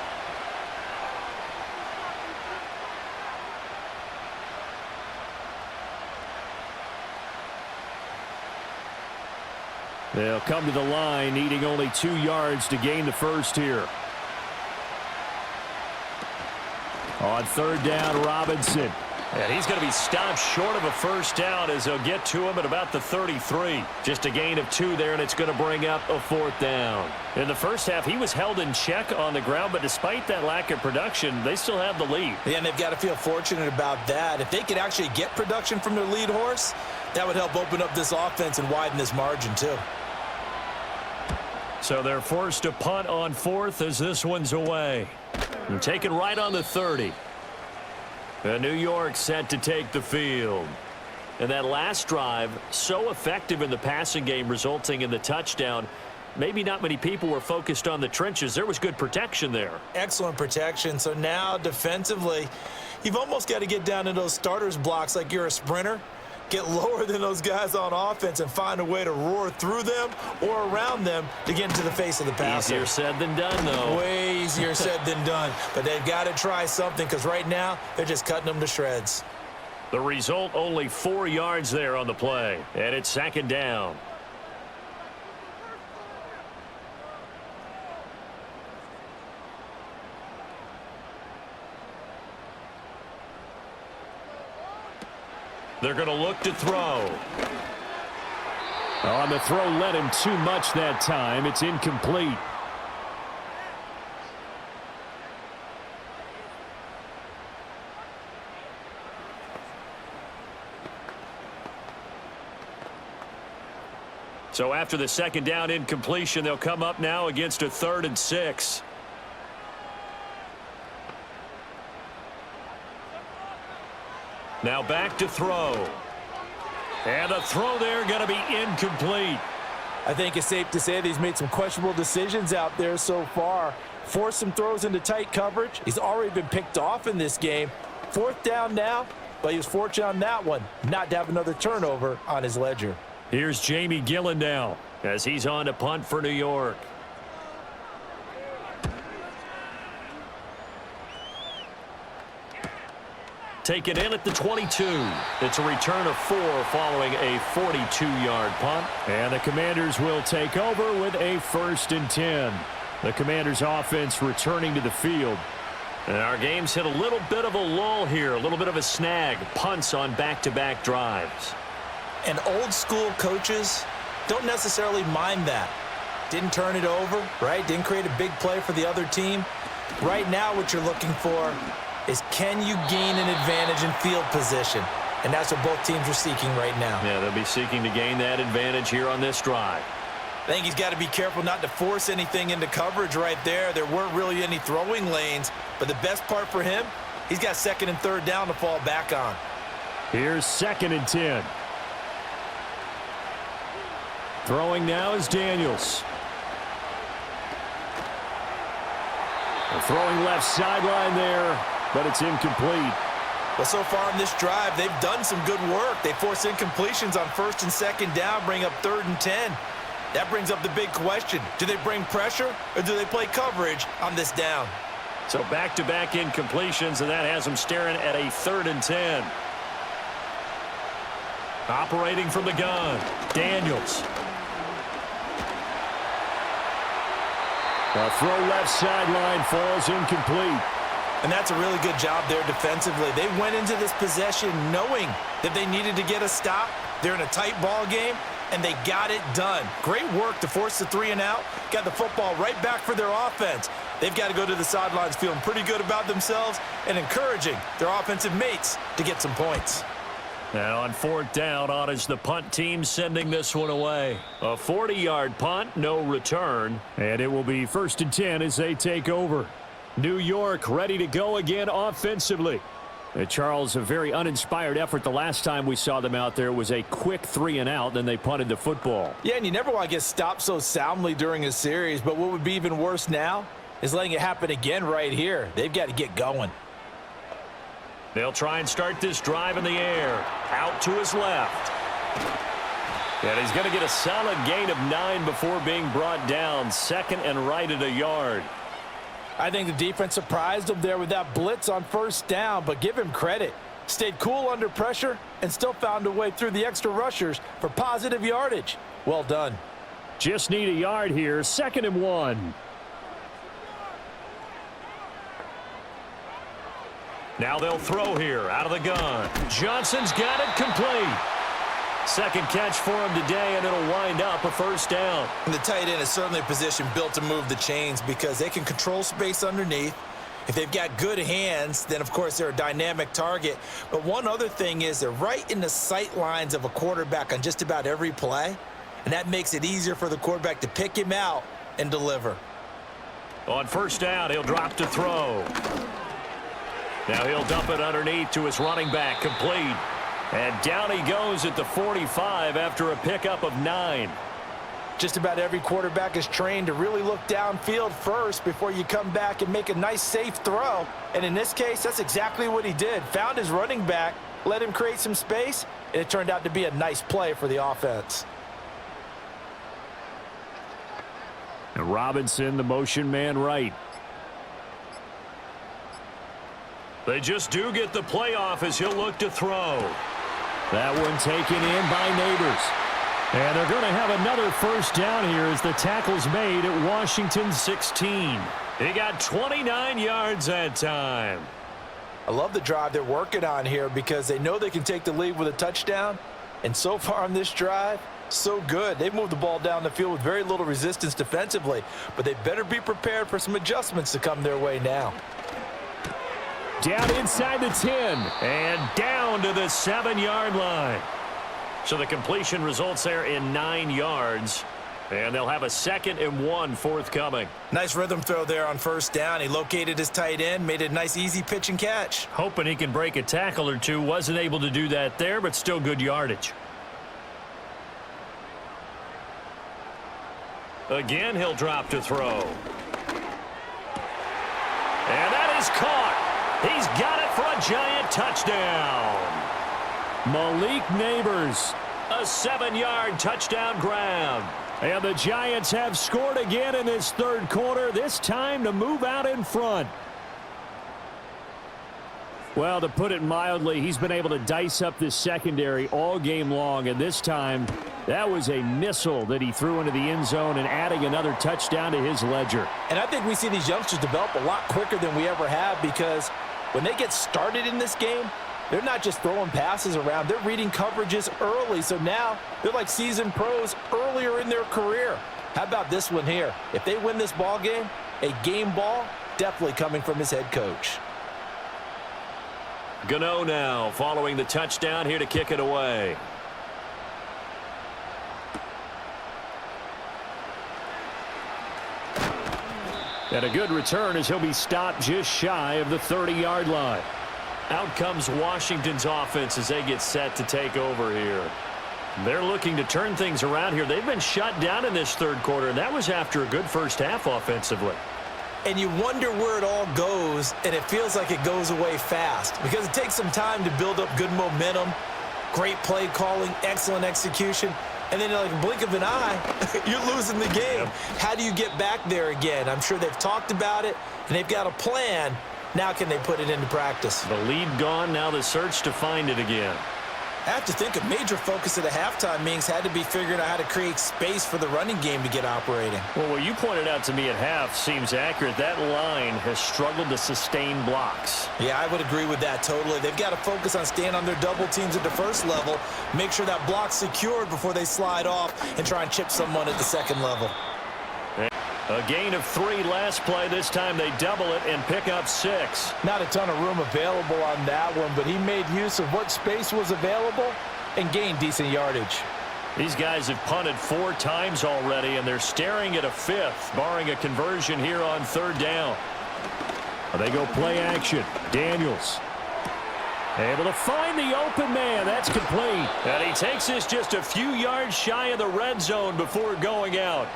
They'll come to the line, needing only 2 yards to gain the first here. On 3rd down, Robinson. And he's going to be stopped short of a first down as they'll get to him at about the 33. Just a gain of 2 there, and it's going to bring up a 4th down. In the first half, he was held in check on the ground, but despite that lack of production, they still have the lead. Yeah, and they've got to feel fortunate about that. If they could actually get production from their lead horse, that would help open up this offense and widen this margin too. So they're forced to punt on 4th as this one's away. And taken right on the 30. And New York set to take the field. And that last drive, so effective in the passing game, resulting in the touchdown. Maybe not many people were focused on the trenches. There was good protection there. Excellent protection. So now defensively, you've almost got to get down to those starters blocks like you're a sprinter. Get lower than those guys on offense and find a way to roar through them or around them to get into the face of the passer. Easier said than done, though. Way easier said than done. But they've got to try something because right now they're just cutting them to shreds. The result, only 4 yards there on the play. And it's 2nd down. They're going to look to throw. On the throw, led him too much that time. It's incomplete. So after the 2nd down incompletion, they'll come up now against a 3rd and 6. Now back to throw. And the throw there going to be incomplete. I think it's safe to say that he's made some questionable decisions out there so far. Forced some throws into tight coverage. He's already been picked off in this game. 4th down now, but he was fortunate on that one not to have another turnover on his ledger. Here's Jamie Gillen now as he's on to punt for New York. Taken in at the 22. It's a return of 4 following a 42-yard punt. And the Commanders will take over with a 1st and 10. The Commanders' offense returning to the field. And our game's hit a little bit of a lull here, a little bit of a snag. Punts on back-to-back drives. And old school coaches don't necessarily mind that. Didn't turn it over, right? Didn't create a big play for the other team. Right now what you're looking for is can you gain an advantage in field position? And that's what both teams are seeking right now. Yeah, they'll be seeking to gain that advantage here on this drive. I think he's got to be careful not to force anything into coverage right there. There weren't really any throwing lanes, but the best part for him, he's got 2nd and 3rd down to fall back on. Here's 2nd and 10. Throwing now is Daniels. And throwing left sideline there, but it's incomplete. Well, so far on this drive, they've done some good work. They force incompletions on 1st and 2nd down, bring up 3rd and 10. That brings up the big question. Do they bring pressure or do they play coverage on this down? So back-to-back incompletions, and that has them staring at a 3rd and 10. Operating from the gun, Daniels. A throw left sideline falls incomplete. And that's a really good job there defensively. They went into this possession knowing that they needed to get a stop. They're in a tight ball game, and they got it done. Great work to force the 3 and out. Got the football right back for their offense. They've got to go to the sidelines feeling pretty good about themselves and encouraging their offensive mates to get some points. Now on 4th down, on is the punt team sending this one away. A 40-yard punt, no return. And it will be 1st and 10 as they take over. New York ready to go again offensively. Charles, a very uninspired effort the last time we saw them out there was a quick 3 and out, then they punted the football. Yeah, and you never want to get stopped so soundly during a series, but what would be even worse now is letting it happen again right here. They've got to get going. They'll try and start this drive in the air. Out to his left. And he's going to get a solid gain of 9 before being brought down. 2nd and right at a yard. I think the defense surprised him there with that blitz on 1st down, but give him credit. Stayed cool under pressure and still found a way through the extra rushers for positive yardage. Well done. Just need a yard here. 2nd and 1. Now they'll throw here out of the gun. Johnson's got it complete. Second catch for him today, and it'll wind up a first down. And the tight end is certainly a position built to move the chains because they can control space underneath. If they've got good hands, then, of course, they're a dynamic target. But one other thing is they're right in the sight lines of a quarterback on just about every play, and that makes it easier for the quarterback to pick him out and deliver. On first down, he'll drop to throw. Now he'll dump it underneath to his running back, complete. And down he goes at the 45 after a pickup of 9. Just about every quarterback is trained to really look downfield first before you come back and make a nice, safe throw. And in this case, that's exactly what he did. Found his running back, let him create some space, and it turned out to be a nice play for the offense. And Robinson, the motion man right. They just do get the playoff as he'll look to throw. That one taken in by Neighbors. And they're going to have another first down here as the tackle's made at Washington 16. He got 29 yards that time. I love the drive they're working on here because they know they can take the lead with a touchdown. And so far on this drive, so good. They've moved the ball down the field with very little resistance defensively, but they better be prepared for some adjustments to come their way now. Down inside the 10 and down to the 7-yard line. So the completion results there in 9 yards, and they'll have a 2nd and 1 forthcoming. Nice rhythm throw there on first down. He located his tight end, made it a nice, easy pitch and catch. Hoping he can break a tackle or two. Wasn't able to do that there, but still good yardage. Again, he'll drop to throw. And that is caught. He's got it for a giant touchdown. Malik Neighbors, a 7-yard touchdown grab. And the Giants have scored again in this third quarter, this time to move out in front. Well, to put it mildly, he's been able to dice up this secondary all game long, and this time that was a missile that he threw into the end zone and adding another touchdown to his ledger. And I think we see these youngsters develop a lot quicker than we ever have because when they get started in this game, they're not just throwing passes around. They're reading coverages early. So now they're like seasoned pros earlier in their career. How about this one here? If they win this ball game, a game ball definitely coming from his head coach. Gano now following the touchdown here to kick it away. And a good return as he'll be stopped just shy of the 30-yard line. Out comes Washington's offense as they get set to take over here. They're looking to turn things around here. They've been shut down in this third quarter, and that was after a good first half offensively. And you wonder where it all goes, and it feels like it goes away fast because it takes some time to build up good momentum, great play calling, excellent execution, and then like a blink of an eye, you're losing the game. Yep. How do you get back there again? I'm sure they've talked about it, and they've got a plan. Now can they put it into practice? The lead gone, now the search to find it again. I have to think a major focus at the halftime meetings had to be figuring out how to create space for the running game to get operating. Well, what you pointed out to me at half seems accurate. That line has struggled to sustain blocks. Yeah, I would agree with that totally. They've got to focus on staying on their double teams at the first level, make sure that block's secured before they slide off and try and chip someone at the second level. A gain of 3 last play. This time they double it and pick up 6. Not a ton of room available on that one, but he made use of what space was available and gained decent yardage. These guys have punted 4 times already, and they're staring at a 5th, barring a conversion here on third down. They go play action. Daniels able to find the open man. That's complete. And he takes this just a few yards shy of the red zone before going out.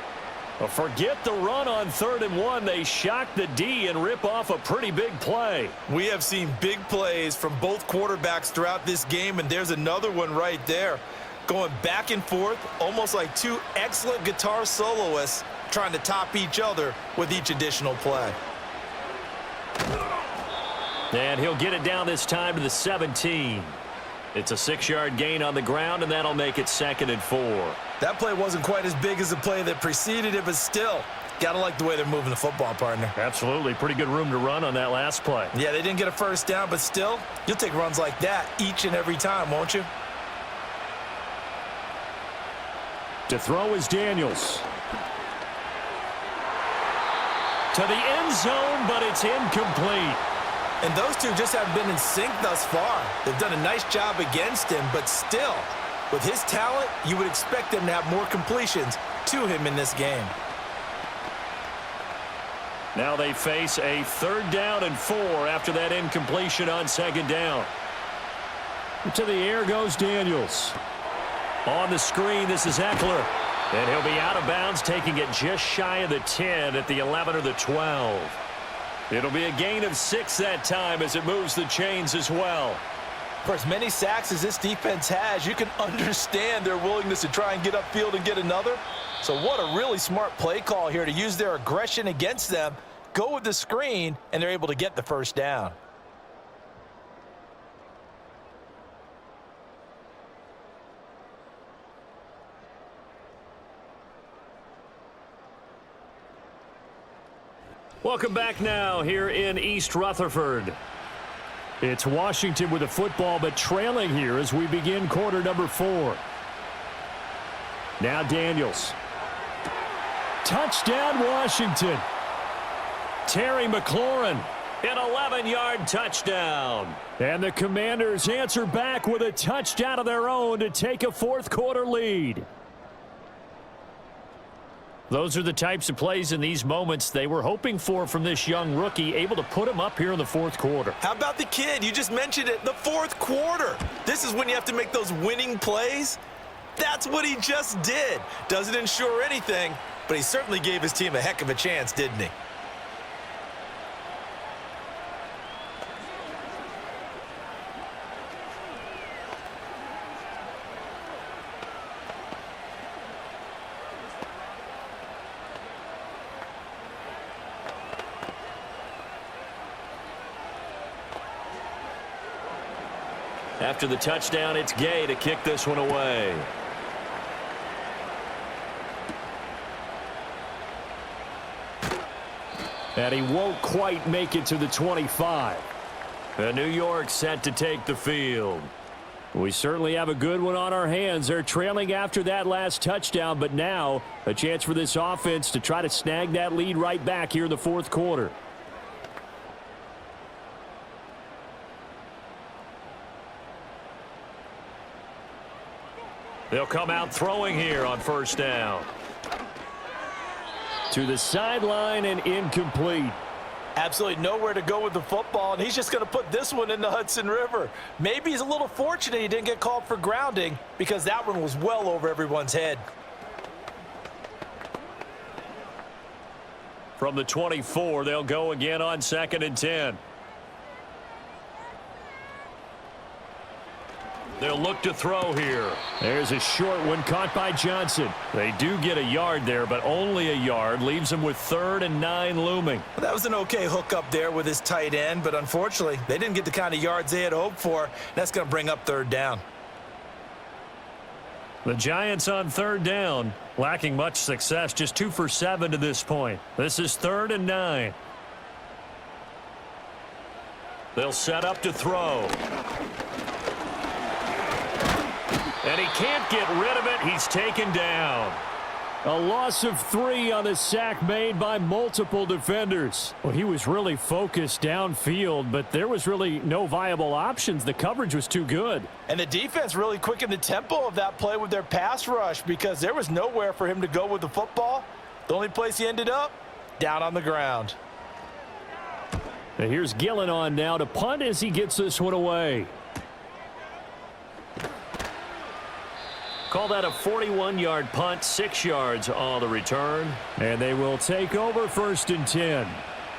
Well, forget the run on 3rd and 1. They shock the D and rip off a pretty big play. We have seen big plays from both quarterbacks throughout this game, and there's another one right there. Going back and forth, almost like 2 excellent guitar soloists trying to top each other with each additional play. And he'll get it down this time to the 17. It's a 6-yard gain on the ground, and that'll make it 2nd and 4. That play wasn't quite as big as the play that preceded it, but still, Gotta like the way they're moving the football, partner. Absolutely. Pretty good room to run on that last play. Yeah, they didn't get a first down, but still, you'll take runs like that each and every time, won't you? To throw is Daniels. To the end zone, but it's incomplete. And those two just haven't been in sync thus far. They've done a nice job against him, but still, with his talent, you would expect them to have more completions to him in this game. Now they face a 3rd down and 4 after that incompletion on 2nd down. To the air goes Daniels. On the screen, this is Eckler. And he'll be out of bounds, taking it just shy of the 10 at the 11 or the 12. It'll be a gain of 6 that time as it moves the chains as well. For as many sacks as this defense has, you can understand their willingness to try and get upfield and get another. So what a really smart play call here to use their aggression against them, go with the screen, and they're able to get the first down. Welcome back now here in East Rutherford. It's Washington with the football, but trailing here as we begin quarter number 4. Now Daniels. Touchdown, Washington. Terry McLaurin, an 11-yard touchdown. And the Commanders answer back with a touchdown of their own to take a 4th quarter lead. Those are the types of plays in these moments they were hoping for from this young rookie, able to put him up here in the 4th quarter. How about the kid? You just mentioned it, the 4th quarter. This is when you have to make those winning plays. That's what he just did. Doesn't ensure anything, but he certainly gave his team a heck of a chance, didn't he? After the touchdown, it's Gay to kick this one away. And he won't quite make it to the 25. And New York set to take the field. We certainly have a good one on our hands. They're trailing after that last touchdown, but now a chance for this offense to try to snag that lead right back here in the 4th quarter. They'll come out throwing here on 1st down. To the sideline and incomplete. Absolutely nowhere to go with the football, and he's just going to put this one in the Hudson River. Maybe he's a little fortunate he didn't get called for grounding because that one was well over everyone's head. From the 24, they'll go again on 2nd and 10. They'll look to throw here. There's a short one caught by Johnson. They do get a yard there, but only a yard. Leaves them with 3rd and 9 looming. Well, that was an okay hook up there with his tight end, but unfortunately, they didn't get the kind of yards they had hoped for. That's going to bring up 3rd down. The Giants on 3rd down, lacking much success, just 2 for 7 to this point. This is 3rd and 9. They'll set up to throw. And he can't get rid of it. He's taken down. A loss of 3 on the sack made by multiple defenders. Well, he was really focused downfield, but there was really no viable options. The coverage was too good. And the defense really quickened the tempo of that play with their pass rush because there was nowhere for him to go with the football. The only place he ended up, down on the ground. And here's Gillen on now to punt as he gets this one away. Call that a 41-yard punt, 6 yards on the return. And they will take over 1st and 10.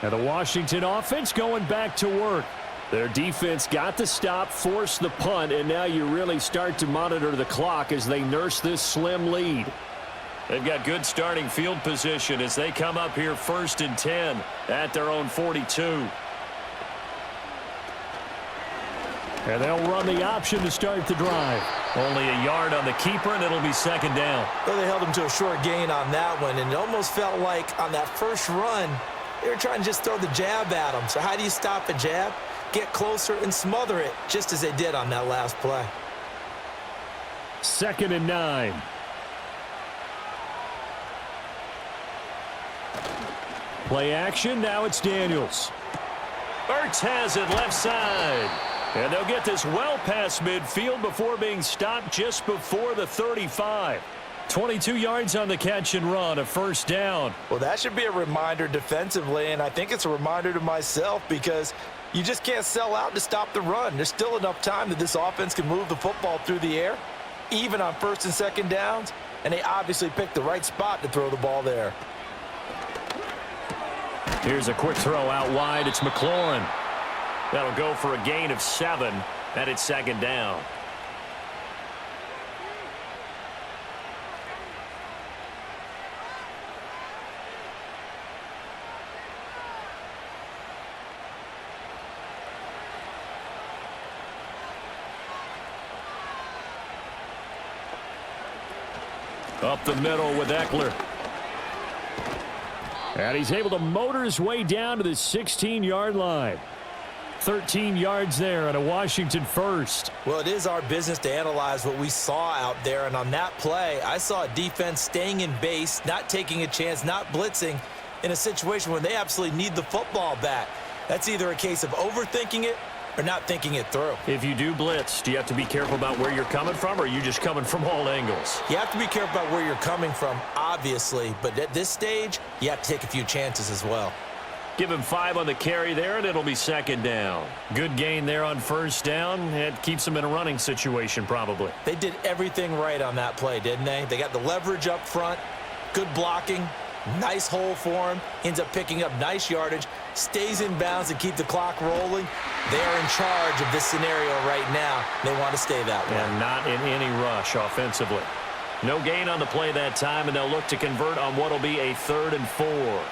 And the Washington offense going back to work. Their defense got the stop, forced the punt, and now you really start to monitor the clock as they nurse this slim lead. They've got good starting field position as they come up here 1st and 10 at their own 42. And they'll run the option to start the drive. Only a yard on the keeper, and it'll be second down. Well, they held him to a short gain on that one, and it almost felt like on that first run, they were trying to just throw the jab at him. So how do you stop a jab? Get closer and smother it, just as they did on that last play. 2nd and 9. Play action, now it's Daniels. Ertz has it left side. And they'll get this well past midfield before being stopped just before the 35. 22 yards on the catch and run, a first down. Well, that should be a reminder defensively, and I think it's a reminder to myself because you just can't sell out to stop the run. There's still enough time that this offense can move the football through the air, even on 1st and 2nd downs, and they obviously picked the right spot to throw the ball there. Here's a quick throw out wide. It's McLaurin. That'll go for a gain of 7, and it's 2nd down. Up the middle with Eckler. And he's able to motor his way down to the 16-yard line. 13 yards there on a Washington first. Well, it is our business to analyze what we saw out there, and on that play, I saw a defense staying in base, not taking a chance, not blitzing in a situation where they absolutely need the football back. That's either a case of overthinking it or not thinking it through. If you do blitz, do you have to be careful about where you're coming from, or are you just coming from all angles? You have to be careful about where you're coming from, obviously, but at this stage, you have to take a few chances as well. Give him 5 on the carry there, and it'll be 2nd down. Good gain there on 1st down. It keeps him in a running situation, probably. They did everything right on that play, didn't they? They got the leverage up front, good blocking, nice hole for him, ends up picking up nice yardage, stays in bounds and keep the clock rolling. They are in charge of this scenario right now. They want to stay that way. And not in any rush offensively. No gain on the play that time, and they'll look to convert on what will be a 3rd and 4.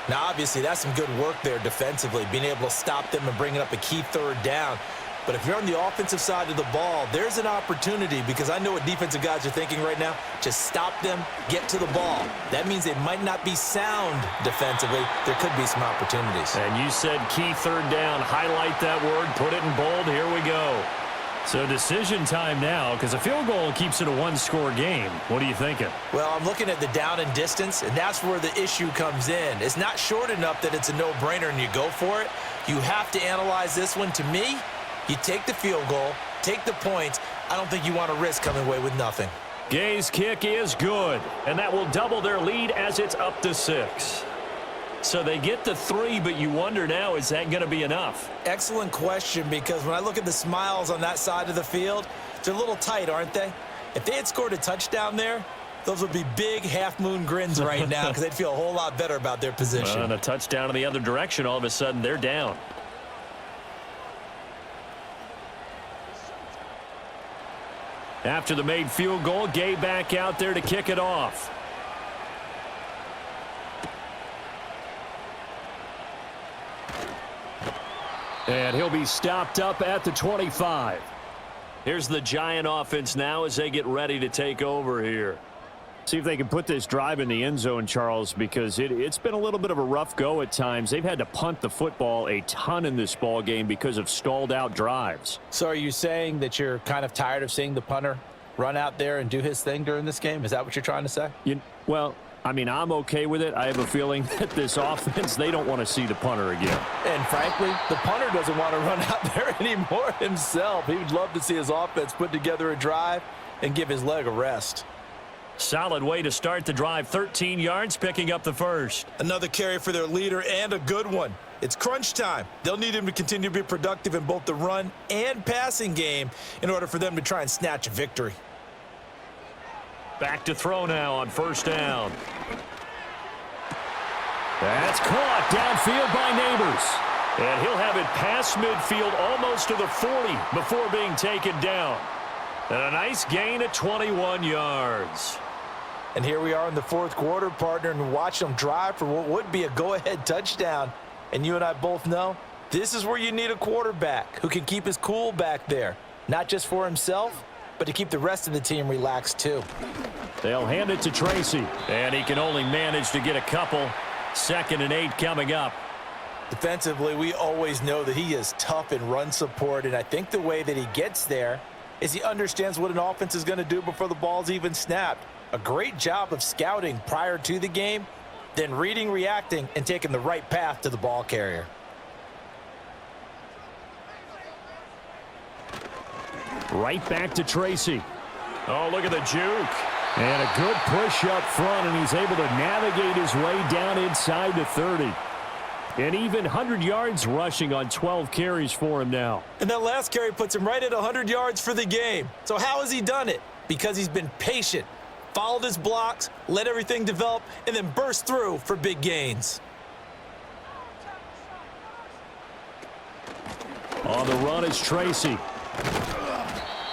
Now, obviously, that's some good work there defensively, being able to stop them and bringing up a key 3rd down. But if you're on the offensive side of the ball, there's an opportunity, because I know what defensive guys are thinking right now. Just stop them, get to the ball. That means they might not be sound defensively. There could be some opportunities. And you said key 3rd down. Highlight that word, put it in bold. Here we go. So decision time now, because a field goal keeps it a 1-score game. What are you thinking? Well, I'm looking at the down and distance, and that's where the issue comes in. It's not short enough that it's a no-brainer and you go for it. You have to analyze this one. To me, you take the field goal, take the points. I don't think you want to risk coming away with nothing. Gay's kick is good, and that will double their lead as it's up to 6. So they get the 3, but you wonder now, is that going to be enough? Excellent question, because when I look at the smiles on that side of the field, they're a little tight, aren't they? If they had scored a touchdown there, those would be big half-moon grins right now, because they'd feel a whole lot better about their position. And a touchdown in the other direction, all of a sudden they're down. After the made field goal, Gay back out there to kick it off. And he'll be stopped up at the 25. Here's the Giant offense now as they get ready to take over here. See if they can put this drive in the end zone, Charles, because it's been a little bit of a rough go at times. They've had to punt the football a ton in this ball game because of stalled out drives. So are you saying that you're kind of tired of seeing the punter run out there and do his thing during this game? Is that what you're trying to say? Well, I mean, I'm okay with it. I have a feeling that this offense, they don't want to see the punter again. And frankly, the punter doesn't want to run out there anymore himself. He would love to see his offense put together a drive and give his leg a rest. Solid way to start the drive. 13 yards, picking up the first. Another carry for their leader, and a good one. It's crunch time. They'll need him to continue to be productive in both the run and passing game in order for them to try and snatch a victory. Back to throw now on 1st down. That's caught downfield by Neighbors. And he'll have it past midfield almost to the 40 before being taken down. And a nice gain at 21 yards. And here we are in the 4th quarter, partner, and watch them drive for what would be a go-ahead touchdown. And you and I both know this is where you need a quarterback who can keep his cool back there, not just for himself, but to keep the rest of the team relaxed too. They'll hand it to Tracy, and he can only manage to get a couple. 2nd and 8 coming up. Defensively, we always know that he is tough in run support, and I think the way that he gets there is he understands what an offense is going to do before the ball's even snapped. A great job of scouting prior to the game, then reading, reacting, and taking the right path to the ball carrier. Right back to Tracy. Oh, look at the juke. And a good push up front, and he's able to navigate his way down inside the 30. And even 100 yards rushing on 12 carries for him now. And that last carry puts him right at 100 yards for the game. So how has he done it? Because he's been patient, followed his blocks, let everything develop, and then burst through for big gains. On the run is Tracy.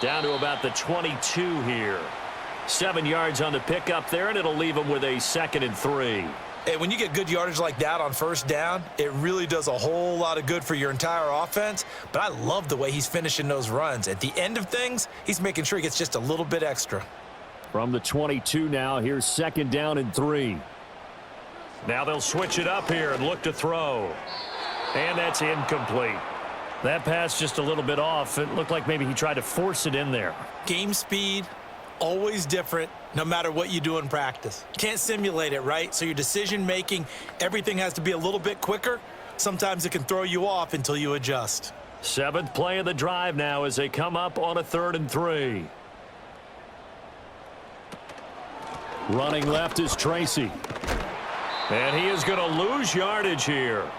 Down to about the 22 here. 7 yards on the pickup there, and it'll leave him with a 2nd and 3. Hey, when you get good yardage like that on first down, it really does a whole lot of good for your entire offense. But I love the way he's finishing those runs. At the end of things, he's making sure he gets just a little bit extra. From the 22 now, here's 2nd down and 3. Now they'll switch it up here and look to throw. And that's incomplete. That pass just a little bit off. It looked like maybe he tried to force it in there. Game speed, always different, no matter what you do in practice. Can't simulate it, right? So your decision-making, everything has to be a little bit quicker. Sometimes it can throw you off until you adjust. 7th play of the drive now as they come up on a 3rd and 3. Running left is Tracy. And he is going to lose yardage here.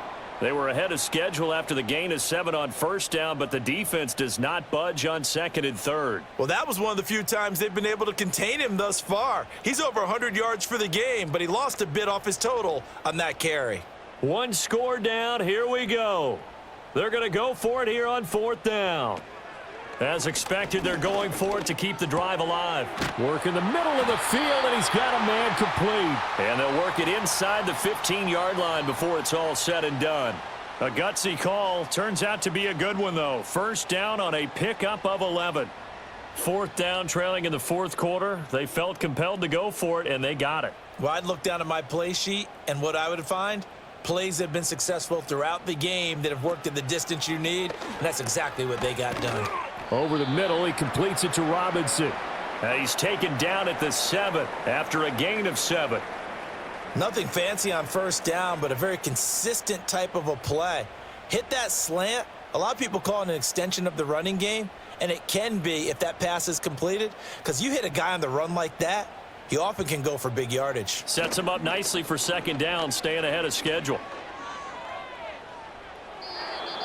They were ahead of schedule after the gain of 7 on first down, but the defense does not budge on 2nd and 3rd. Well, that was one of the few times they've been able to contain him thus far. He's over 100 yards for the game, but he lost a bit off his total on that carry. 1 score down. Here we go. They're going to go for it here on 4th down. As expected, they're going for it to keep the drive alive. Work in the middle of the field, and he's got a man complete. And they'll work it inside the 15-yard line before it's all said and done. A gutsy call. Turns out to be a good one, though. First down on a pickup of 11. 4th down, trailing in the 4th quarter. They felt compelled to go for it, and they got it. Well, I'd look down at my play sheet, and what I would find, plays that have been successful throughout the game that have worked in the distance you need, and that's exactly what they got done. Over the middle, he completes it to Robinson. He's taken down at the 7 after a gain of 7. Nothing fancy on first down, but a very consistent type of a play. Hit that slant. A lot of people call it an extension of the running game, and it can be if that pass is completed, because you hit a guy on the run like that, he often can go for big yardage. Sets him up nicely for 2nd down, staying ahead of schedule.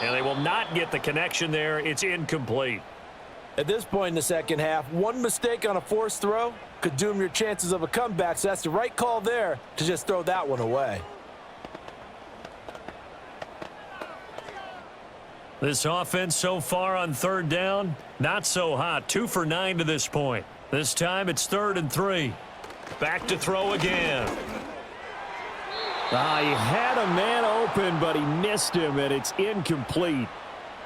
And they will not get the connection there. It's incomplete. At this point in the second half, one mistake on a forced throw could doom your chances of a comeback, so that's the right call there to just throw that one away. This offense so far on 3rd down, not so hot. 2 for 9 to this point. This time it's 3rd and 3. Back to throw again. He had a man open, but he missed him, and it's incomplete.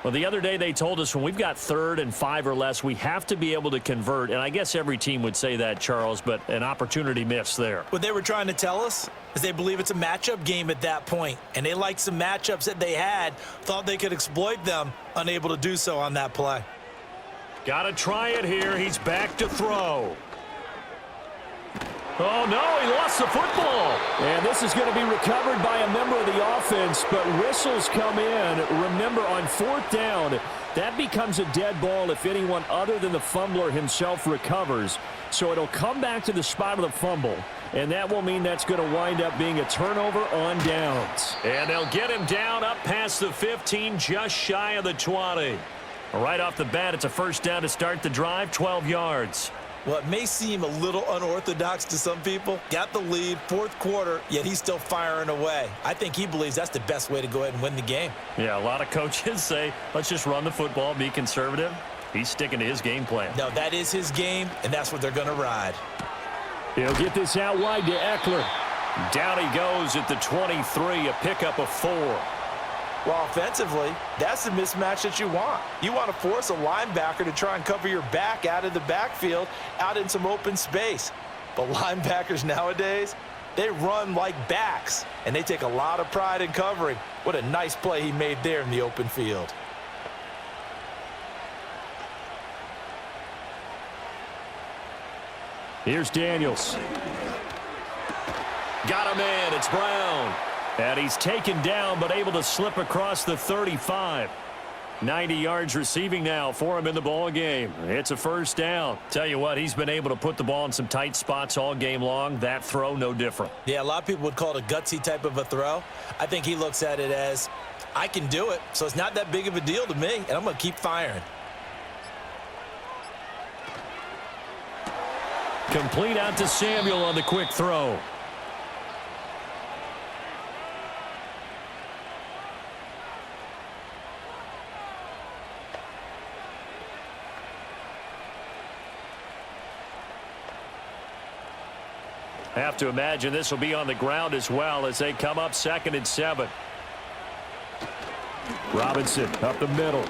Well, the other day they told us when we've got 3rd and 5 or less, we have to be able to convert. And I guess every team would say that, Charles, but an opportunity missed there. What they were trying to tell us is they believe it's a matchup game at that point, and they liked some matchups that they had, thought they could exploit them, unable to do so on that play. Got to try it here. He's back to throw. Oh, no, he lost the football. And this is going to be recovered by a member of the offense, but whistles come in. Remember, on 4th down, that becomes a dead ball if anyone other than the fumbler himself recovers. So it'll come back to the spot of the fumble, and that will mean that's going to wind up being a turnover on downs. And they'll get him down up past the 15, just shy of the 20. Right off the bat, it's a first down to start the drive, 12 yards. Well, it may seem a little unorthodox to some people. Got the lead, 4th quarter, yet he's still firing away. I think he believes that's the best way to go ahead and win the game. Yeah, a lot of coaches say, let's just run the football, be conservative. He's sticking to his game plan. No, that is his game, and that's what they're going to ride. He'll get this out wide to Eckler. Down he goes at the 23, a pickup of 4. Well, offensively, that's the mismatch that you want. You want to force a linebacker to try and cover your back out of the backfield, out in some open space. But linebackers nowadays, they run like backs, and they take a lot of pride in covering. What a nice play he made there in the open field. Here's Daniels. Got him in. It's Brown. And he's taken down but able to slip across the 35. 90 yards receiving now for him in the ball game. It's a first down. Tell you what, he's been able to put the ball in some tight spots all game long. That throw, no different. Yeah, a lot of people would call it a gutsy type of a throw. I think he looks at it as, I can do it, so it's not that big of a deal to me, and I'm going to keep firing. Complete out to Samuel on the quick throw. Have to imagine this will be on the ground as well as they come up 2nd and 7. Robinson up the middle.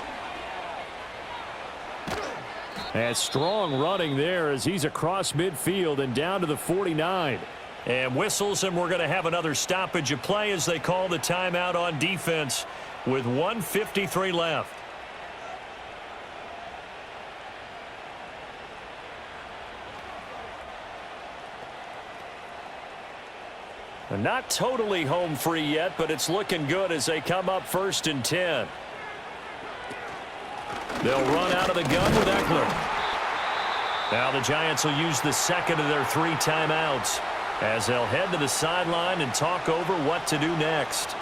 And strong running there as he's across midfield and down to the 49. And whistles, and we're going to have another stoppage of play as they call the timeout on defense with 1:53 left. Not totally home free yet, but it's looking good as they come up 1st and 10. They'll run out of the gun with Eckler. Now the Giants will use the 2nd of their 3 timeouts as they'll head to the sideline and talk over what to do next.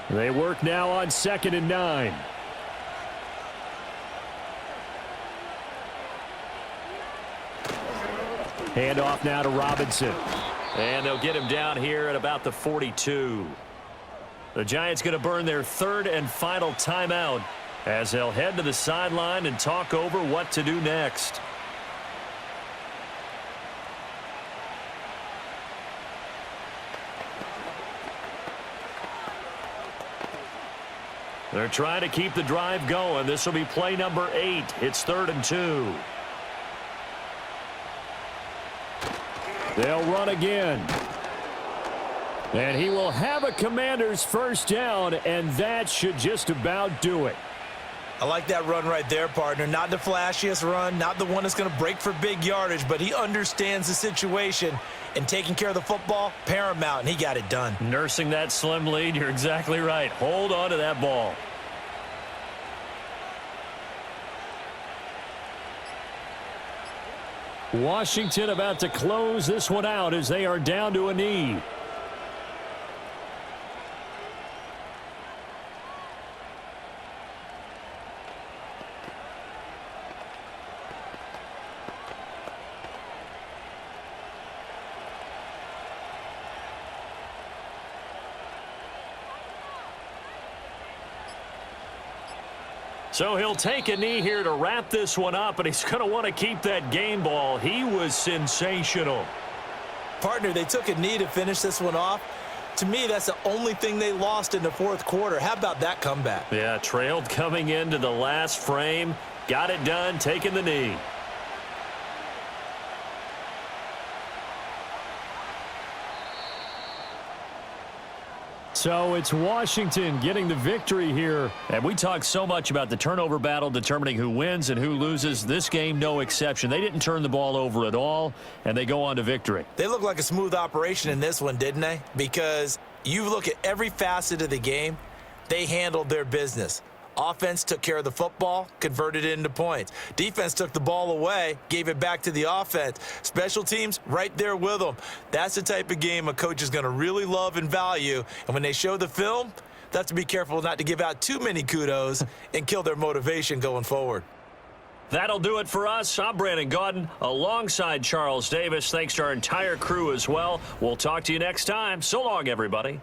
They work now on 2nd and 9. Handoff now to Robinson. And they'll get him down here at about the 42. The Giants going to burn their 3rd and final timeout as they'll head to the sideline and talk over what to do next. They're trying to keep the drive going. This will be play number 8. It's 3rd and 2. They'll run again. And he will have a Commander's first down, and that should just about do it. I like that run right there, partner. Not the flashiest run, not the one that's going to break for big yardage, but he understands the situation, and taking care of the football, paramount, and he got it done. Nursing that slim lead, you're exactly right. Hold on to that ball. Washington about to close this one out as they are down to a knee. So he'll take a knee here to wrap this one up, and he's going to want to keep that game ball. He was sensational. Partner, they took a knee to finish this one off. To me, that's the only thing they lost in the 4th quarter. How about that comeback? Yeah, trailed coming into the last frame. Got it done, taking the knee. So it's Washington getting the victory here. And we talk so much about the turnover battle determining who wins and who loses. This game, no exception. They didn't turn the ball over at all, and they go on to victory. They look like a smooth operation in this one, didn't they? Because you look at every facet of the game, they handled their business. Offense took care of the football, converted it into points. Defense took the ball away, gave it back to the offense. Special teams, right there with them. That's the type of game a coach is going to really love and value. And when they show the film, they have to be careful not to give out too many kudos and kill their motivation going forward. That'll do it for us. I'm Brandon Gaudin alongside Charles Davis. Thanks to our entire crew as well. We'll talk to you next time. So long, everybody.